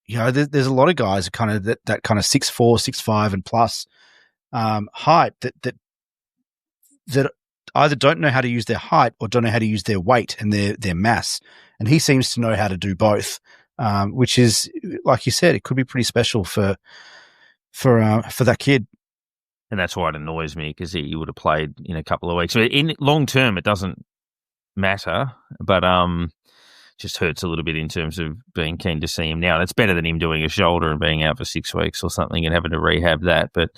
a lot of guys that kind of 6'4", 6'5", and plus height that either don't know how to use their height or don't know how to use their weight and their mass. And he seems to know how to do both, which is, like you said, it could be pretty special for that kid. And that's why it annoys me, because he would have played in a couple of weeks. In long term, it doesn't matter, but just hurts a little bit in terms of being keen to see him now. And it's better than him doing a shoulder and being out for 6 weeks or something and having to rehab that. But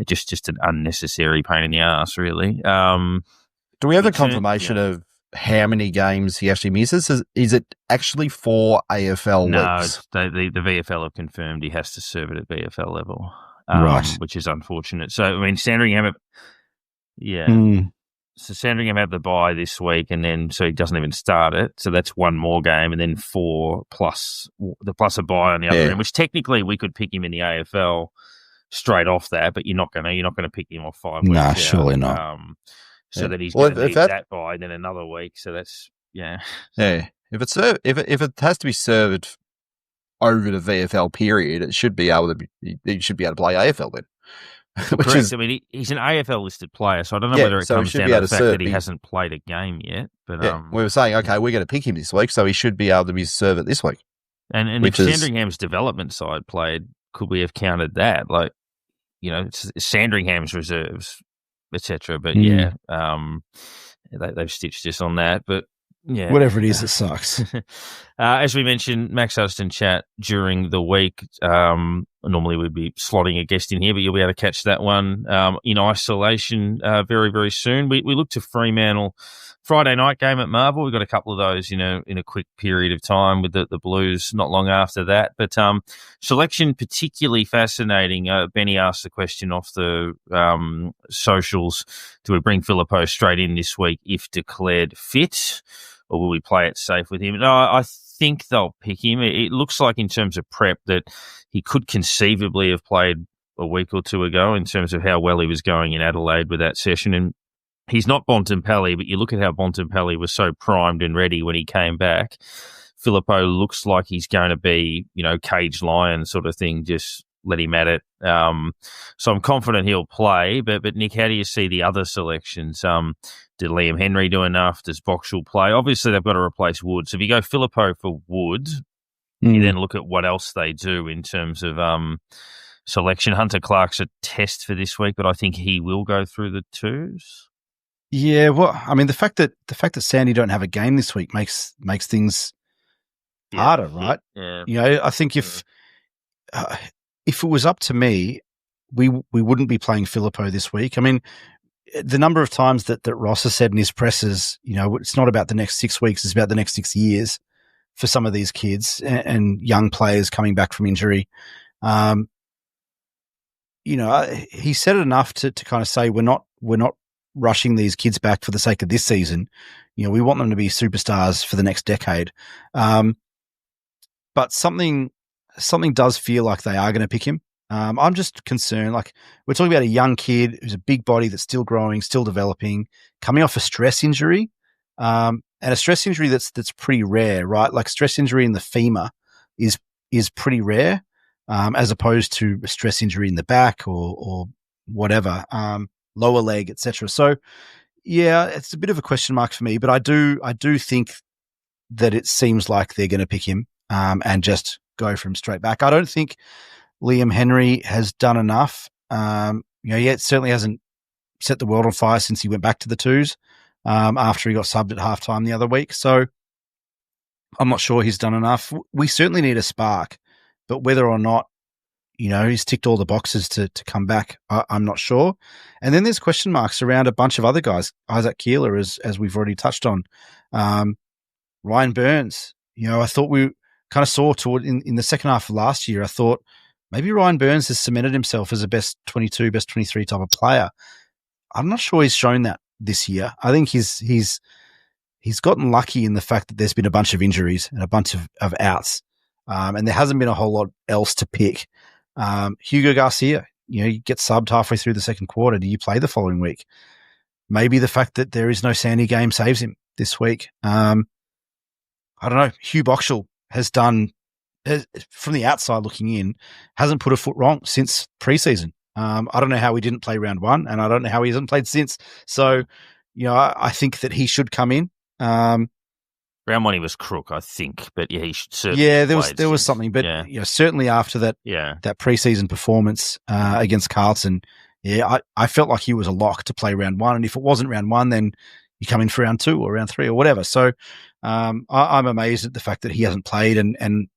just an unnecessary pain in the ass, really. Do we have the confirmation of how many games he actually misses? Is it actually 4 AFL weeks? No, the VFL have confirmed he has to serve it at VFL level, right? Which is unfortunate. So, I mean, Sandringham, So Sandringham have the bye this week, and then so he doesn't even start it. So that's one more game, and then 4 plus a bye on the other end, which technically we could pick him in the AFL straight off that, but you're not gonna pick him off 5 weeks. Nah, surely not. So that he's going to need that bye, then another week. So that's If it has to be served over the VFL period, he should be able to play AFL then. Correct. I mean, he's an AFL listed player, so I don't know whether it comes down to the fact that he hasn't played a game yet. But we were saying, okay, we're going to pick him this week, so he should be able to be served this week. And if Sandringham's development side played, could we have counted that? Like, Sandringham's reserves, etc. But they've stitched us on that. But whatever it is, it sucks. As we mentioned, Max Huston chat during the week. Normally we'd be slotting a guest in here, but you'll be able to catch that one in isolation very, very soon. We look to Fremantle Friday night game at Marvel. We've got a couple of those, in a quick period of time with the Blues not long after that. But selection particularly fascinating. Benny asked the question off the socials, do we bring Filippo straight in this week if declared fit, or will we play it safe with him? No, I think they'll pick him. It looks like in terms of prep that he could conceivably have played a week or two ago in terms of how well he was going in Adelaide with that session. And he's not Bontempelli, but you look at how Bontempelli was so primed and ready when he came back. Filippo looks like he's going to be, caged lion sort of thing, just let him at it. So I'm confident he'll play. But Nick, how do you see the other selections? Did Liam Henry do enough? Does Boxall play? Obviously, they've got to replace Wood. So if you go Filippo for Wood, you then look at what else they do in terms of selection. Hunter Clark's a test for this week, but I think he will go through the twos. Yeah, well, I mean, the fact that Sandy don't have a game this week makes things harder, right? Yeah. I think if it was up to me, we wouldn't be playing Filippo this week. I mean, the number of times that Ross has said in his presses, it's not about the next 6 weeks, it's about the next 6 years for some of these kids and young players coming back from injury. He said it enough to kind of say we're not rushing these kids back for the sake of this season. We want them to be superstars for the next decade. But something does feel like they are going to pick him. I'm just concerned. Like, we're talking about a young kid who's a big body that's still growing, still developing, coming off a stress injury, and a stress injury that's pretty rare, right? Like, stress injury in the femur is pretty rare, as opposed to a stress injury in the back or whatever, lower leg, etc. So, yeah, it's a bit of a question mark for me, but I do think that it seems like they're going to pick him and just go from straight back. I don't think Liam Henry has done enough. He certainly hasn't set the world on fire since he went back to the twos after he got subbed at halftime the other week. So I'm not sure he's done enough. We certainly need a spark, but whether or not, he's ticked all the boxes to come back, I'm not sure. And then there's question marks around a bunch of other guys. Isaac Keeler, as we've already touched on. Ryan Burns, I thought we kind of saw in the second half of last year, I thought maybe Ryan Burns has cemented himself as a best 22, best 23 type of player. I'm not sure he's shown that this year. I think he's gotten lucky in the fact that there's been a bunch of injuries and a bunch of outs, and there hasn't been a whole lot else to pick. Hugo Garcia, you get subbed halfway through the second quarter. Do you play the following week? Maybe the fact that there is no Sandy game saves him this week. I don't know. Hugh Boxall has done, from the outside looking in, hasn't put a foot wrong since preseason. I don't know how he didn't play round one, and I don't know how he hasn't played since. So, I think that he should come in. Round one he was crook, I think, but yeah, he should certainly. Yeah, there was something, but certainly after that preseason performance against Carlton, I felt like he was a lock to play round one, and if it wasn't round one, then you come in for round two or round three or whatever. So I'm amazed at the fact that he hasn't played, and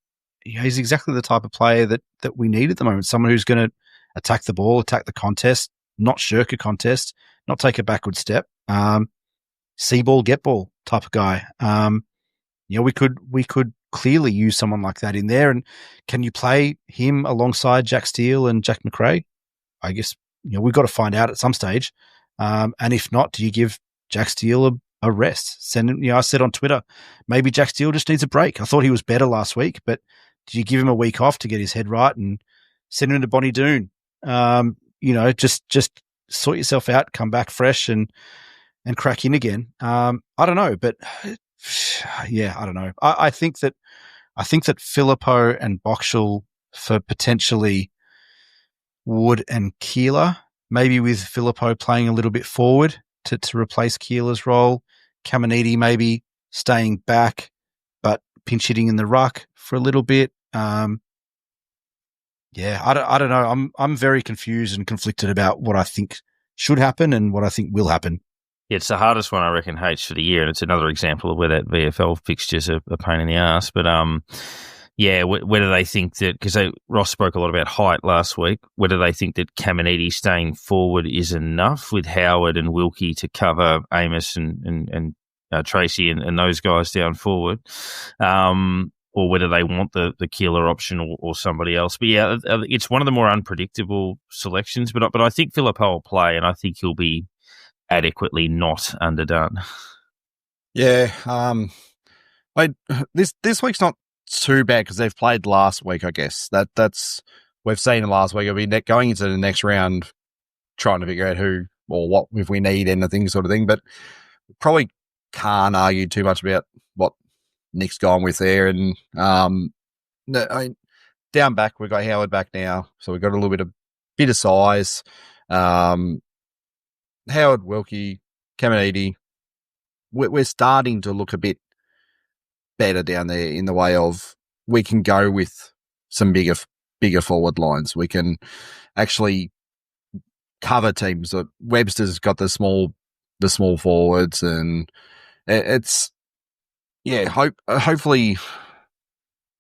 he's exactly the type of player that we need at the moment. Someone who's going to attack the ball, attack the contest, not shirk a contest, not take a backward step. See ball, get ball type of guy. We could clearly use someone like that in there. And can you play him alongside Jack Steele and Jack McRae? I guess we've got to find out at some stage. And if not, do you give Jack Steele a rest? Send him. I said on Twitter, maybe Jack Steele just needs a break. I thought he was better last week, but do you give him a week off to get his head right and send him to Bonnie Doon? Just sort yourself out, come back fresh and crack in again. I don't know, but yeah, I don't know. I think that Filippo and Boxall for potentially Wood and Keeler, maybe with Filippo playing a little bit forward to replace Keeler's role. Caminiti maybe staying back, but pinch hitting in the ruck for a little bit. I don't know. I'm very confused and conflicted about what I think should happen and what I think will happen. Yeah, it's the hardest one, I reckon, H, for the year, and it's another example of where that VFL fixture's a pain in the ass. But Yeah, whether they think that, because Ross spoke a lot about height last week, whether they think that Caminiti staying forward is enough with Howard and Wilkie to cover Amos and Tracy and those guys down forward, or whether they want the Keeler option or somebody else. But yeah, it's one of the more unpredictable selections. But I think Phillippa will play, and I think he'll be adequately not underdone. Yeah, this week's not too bad because they've played last week. I guess that's we've seen them last week. I'll be going into the next round, trying to figure out who or what if we need anything, sort of thing. But probably can't argue too much about what Nick's gone with there. And down back, we've got Howard back now, so we've got a little bit of size. Howard, Wilkie, Caminiti, we're starting to look a bit better down there in the way of we can go with some bigger forward lines. We can actually cover teams. Webster's got the small forwards, and it's hopefully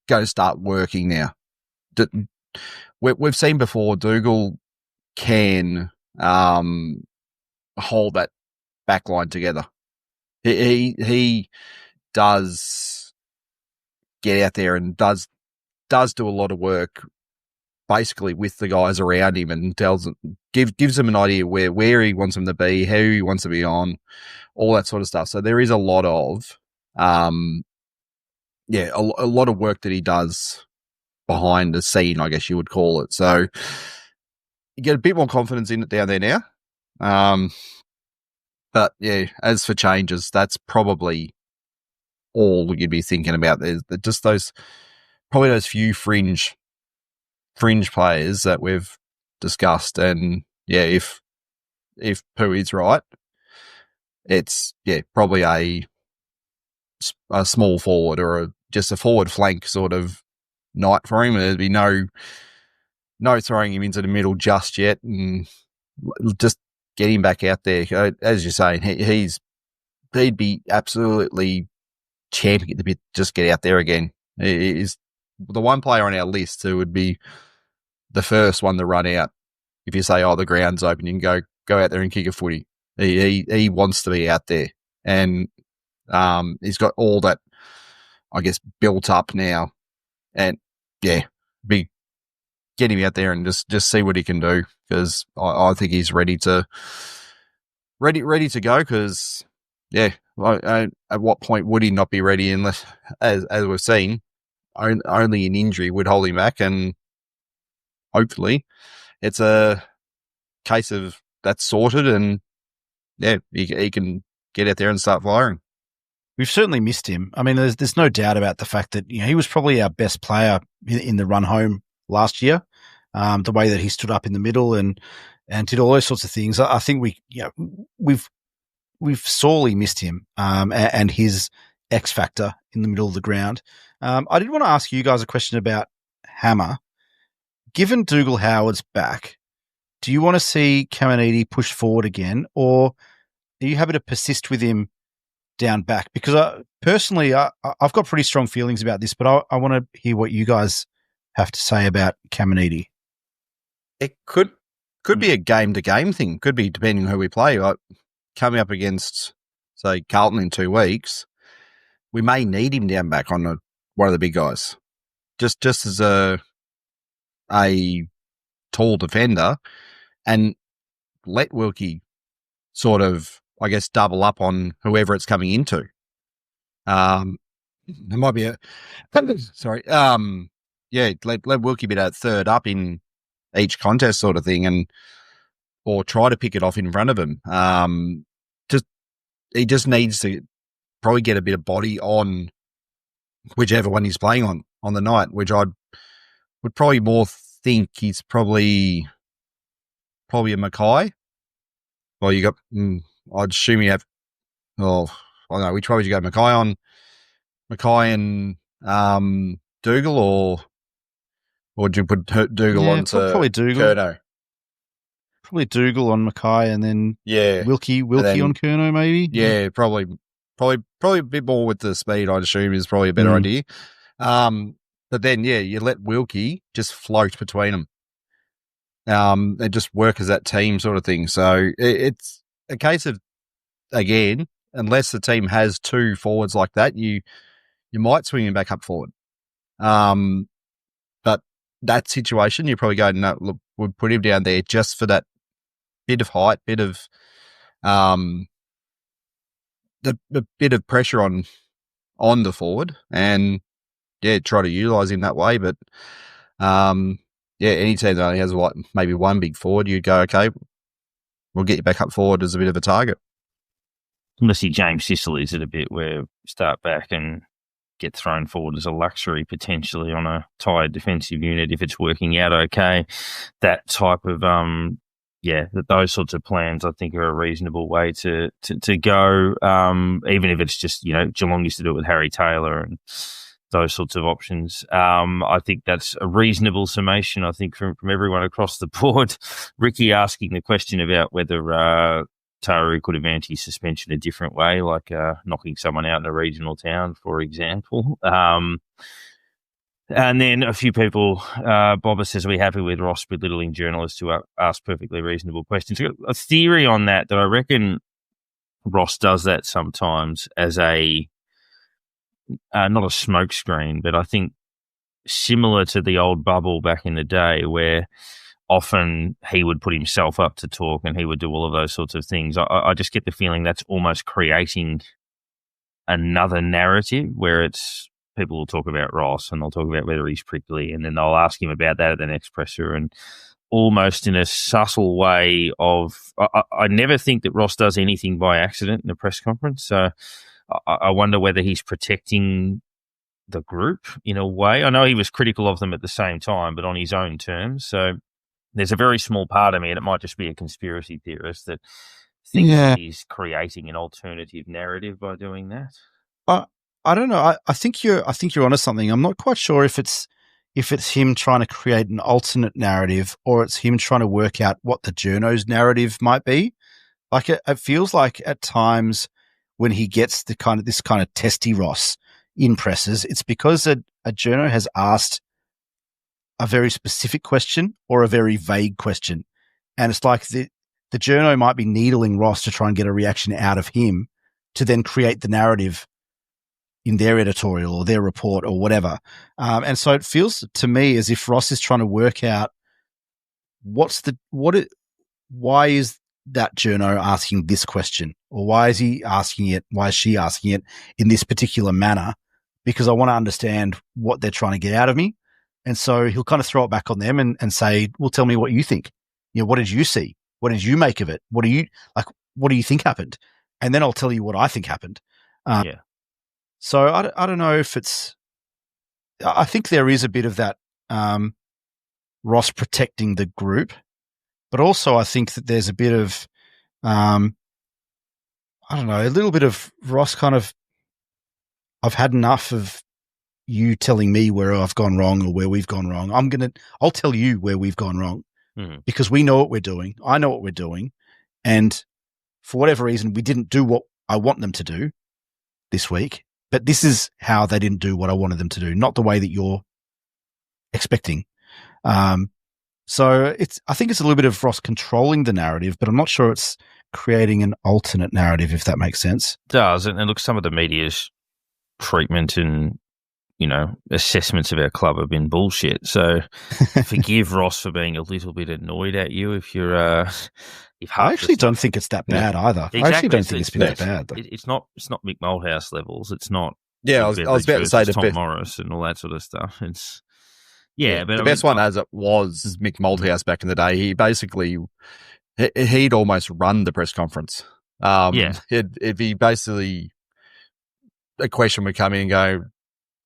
going to start working now. We've seen before Dougal can hold that back line together. He does get out there and does do a lot of work basically with the guys around him and gives them an idea where he wants them to be, how he wants to be on, all that sort of stuff. So there is a lot of a lot of work that he does behind the scene, I guess you would call it. So you get a bit more confidence in it down there now. But yeah, as for changes, that's probably all you'd be thinking about. There's just those few fringe players that we've discussed. And yeah, if Pooh is right, it's probably a small forward or just a forward flank sort of night for him. There'd be no throwing him into the middle just yet, and just get him back out there. As you're saying, he'd be absolutely champing at the bit. Just get out there again. He is the one player on our list who would be the first one to run out. If you say, "Oh, the ground's open," you can go out there and kick a footy. He wants to be out there, and he's got all that, I guess, built up now. And get him out there and just see what he can do, because I think he's ready to go. Because at what point would he not be ready unless, as we've seen, only an injury would hold him back, and hopefully it's a case of that's sorted, and he can get out there and start firing. We've certainly missed him. I mean, there's no doubt about the fact that he was probably our best player in the run home last year. The way that he stood up in the middle and did all those sorts of things. I think we've sorely missed him and his X factor in the middle of the ground. I did want to ask you guys a question about Hammer. Given Dougal Howard's back, do you want to see Caminiti push forward again, or are you happy to persist with him down back? Because personally, I've got pretty strong feelings about this, but I want to hear what you guys have to say about Caminiti. It could be a game-to-game thing. Could be depending on who we play. Like coming up against, say, Carlton in 2 weeks, we may need him down back on one of the big guys, just as a tall defender, and let Wilkie sort of, I guess, double up on whoever it's coming into. There might be sorry. Let Wilkie be that third up in each contest sort of thing, or try to pick it off in front of him. He just needs to probably get a bit of body on whichever one he's playing on the night, which I would probably more think he's probably a Mackay. Well, you got, I'd assume you have, I don't know, which way would you go? Mackay and Dougal, or would you put Dougal on to probably Dougal. Curnow? Probably Dougal on Mackay, and then Wilkie on Curnow, maybe. Yeah, probably a bit more with the speed, I'd assume, is probably a better idea. But But then, you let Wilkie just float between them. They just work as that team sort of thing. So it's a case of, again, unless the team has two forwards like that, you might swing him back up forward. But that situation, you probably go, no, look, we'll put him down there just for that bit of height, bit of the bit of pressure on the forward, and try to utilise him that way. But any team that only has maybe one big forward, you'd go, okay, we'll get you back up forward as a bit of a target. Unless you James Sicily's it a bit where start back and get thrown forward as a luxury potentially on a tired defensive unit if it's working out okay. That type of those sorts of plans I think are a reasonable way to go. Even if it's just, Geelong used to do it with Harry Taylor and those sorts of options. I think that's a reasonable summation, I think, from everyone across the board. Ricky asking the question about whether Taru could have anti-suspension a different way, like knocking someone out in a regional town, for example. And then a few people, Bobber says, are we happy with Ross belittling journalists who ask perfectly reasonable questions? I've got a theory on that I reckon Ross does that sometimes as a not a smokescreen, but I think similar to the old bubble back in the day where often he would put himself up to talk and he would do all of those sorts of things. I just get the feeling that's almost creating another narrative where it's people will talk about Ross and they'll talk about whether he's prickly and then they'll ask him about that at the next presser and almost in a subtle way of I never think that Ross does anything by accident in a press conference. So I wonder whether he's protecting the group in a way. I know he was critical of them at the same time, but on his own terms. So there's a very small part of me, and it might just be a conspiracy theorist, that thinks he's creating an alternative narrative by doing that. I don't know. I think you're onto something. I'm not quite sure if it's him trying to create an alternate narrative or it's him trying to work out what the journo's narrative might be. Like it feels like at times when he gets this kind of testy Ross in presses, it's because a journo has asked a very specific question or a very vague question. And it's like the journo might be needling Ross to try and get a reaction out of him to then create the narrative in their editorial or their report or whatever. And so it feels to me as if Ross is trying to work out why is that journo asking this question, or why is he asking it? Why is she asking it in this particular manner? Because I want to understand what they're trying to get out of me. And so he'll kind of throw it back on them and say, well, tell me what you think. What did you see? What did you make of it? What do you think happened? And then I'll tell you what I think happened. So I don't know if I think there is a bit of that Ross protecting the group, but also I think that there's a bit of, a little bit of Ross kind of, I've had enough of you telling me where I've gone wrong or where we've gone wrong. I'll tell you where we've gone wrong because we know what we're doing. I know what we're doing. And for whatever reason, we didn't do what I want them to do this week, but this is how they didn't do what I wanted them to do, not the way that you're expecting. So I think it's a little bit of Ross controlling the narrative, but I'm not sure it's creating an alternate narrative, if that makes sense. It does. And look, some of the media's treatment and, assessments of our club have been bullshit. So forgive Ross for being a little bit annoyed at you if you're, I actually don't think it's that bad either. Exactly. I actually don't think it's been that bad. Though. It's not Mick Moldhouse levels. It's not. Yeah, I was about to say Tom Morris and all that sort of stuff. It's but the best one as it was Mick Moldhouse back in the day. He basically he'd almost run the press conference. It'd be basically a question would come in and go,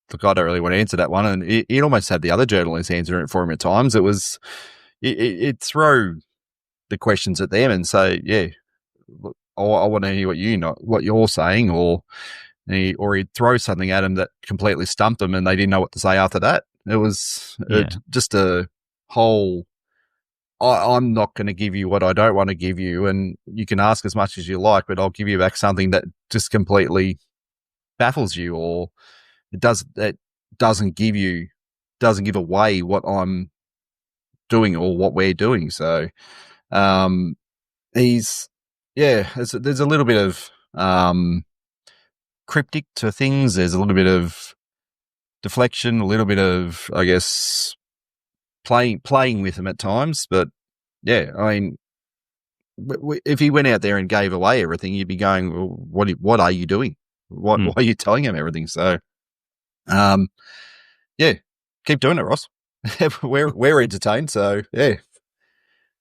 look, I don't really want to answer that one, and he'd almost had the other journalists answer it for him at times. It was it'd throw the questions at them and say, look, I want to hear what you're saying, or he'd throw something at them that completely stumped them and they didn't know what to say after that. It was just a whole, I'm not going to give you what I don't want to give you, and you can ask as much as you like, but I'll give you back something that just completely baffles you, or it doesn't give you doesn't give away what I'm doing or what we're doing. So, there's a little bit of cryptic to things. There's a little bit of deflection, a little bit of, I guess, playing with them at times. But yeah, I mean, if he went out there and gave away everything, you'd be going, well, what are you doing? Why are you telling him everything? So, yeah, keep doing it, Ross. we're entertained. So yeah.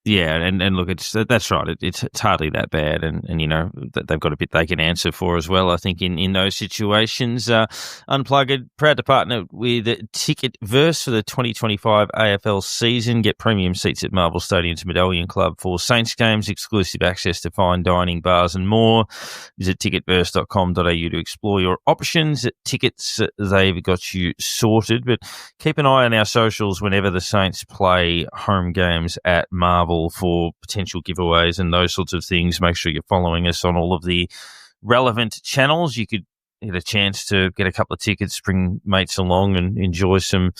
Yeah, and look, that's right. It's hardly that bad, and you know they've got a bit they can answer for as well. I think in those situations, Unplugged proud to partner with Ticketverse for the 2025 AFL season. Get premium seats at Marvel Stadium's Medallion Club for Saints games, exclusive access to fine dining, bars, and more. Visit ticketverse.com.au to explore your options. At Tickets, they've got you sorted. But keep an eye on our socials whenever the Saints play home games at Marvel for potential giveaways and those sorts of things. Make sure you're following us on all of the relevant channels. You could get a chance to get a couple of tickets, bring mates along and enjoy some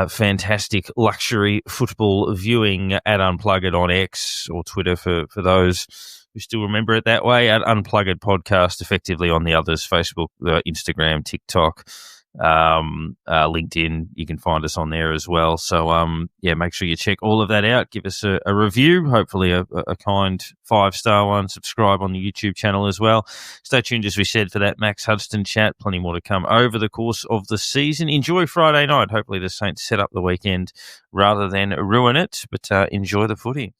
fantastic luxury football viewing at Unplugged on X or Twitter for those who still remember it that way, at Unplugged Podcast, effectively on the others, Facebook, Instagram, TikTok, LinkedIn. You can find us on there as well. So make sure you check all of that out. Give us a review, hopefully a kind 5-star one. Subscribe on the YouTube channel as well. Stay tuned, as we said, for that Max Hudston chat. Plenty more to come over the course of the season. Enjoy Friday night. Hopefully the Saints set up the weekend rather than ruin it, but enjoy the footy.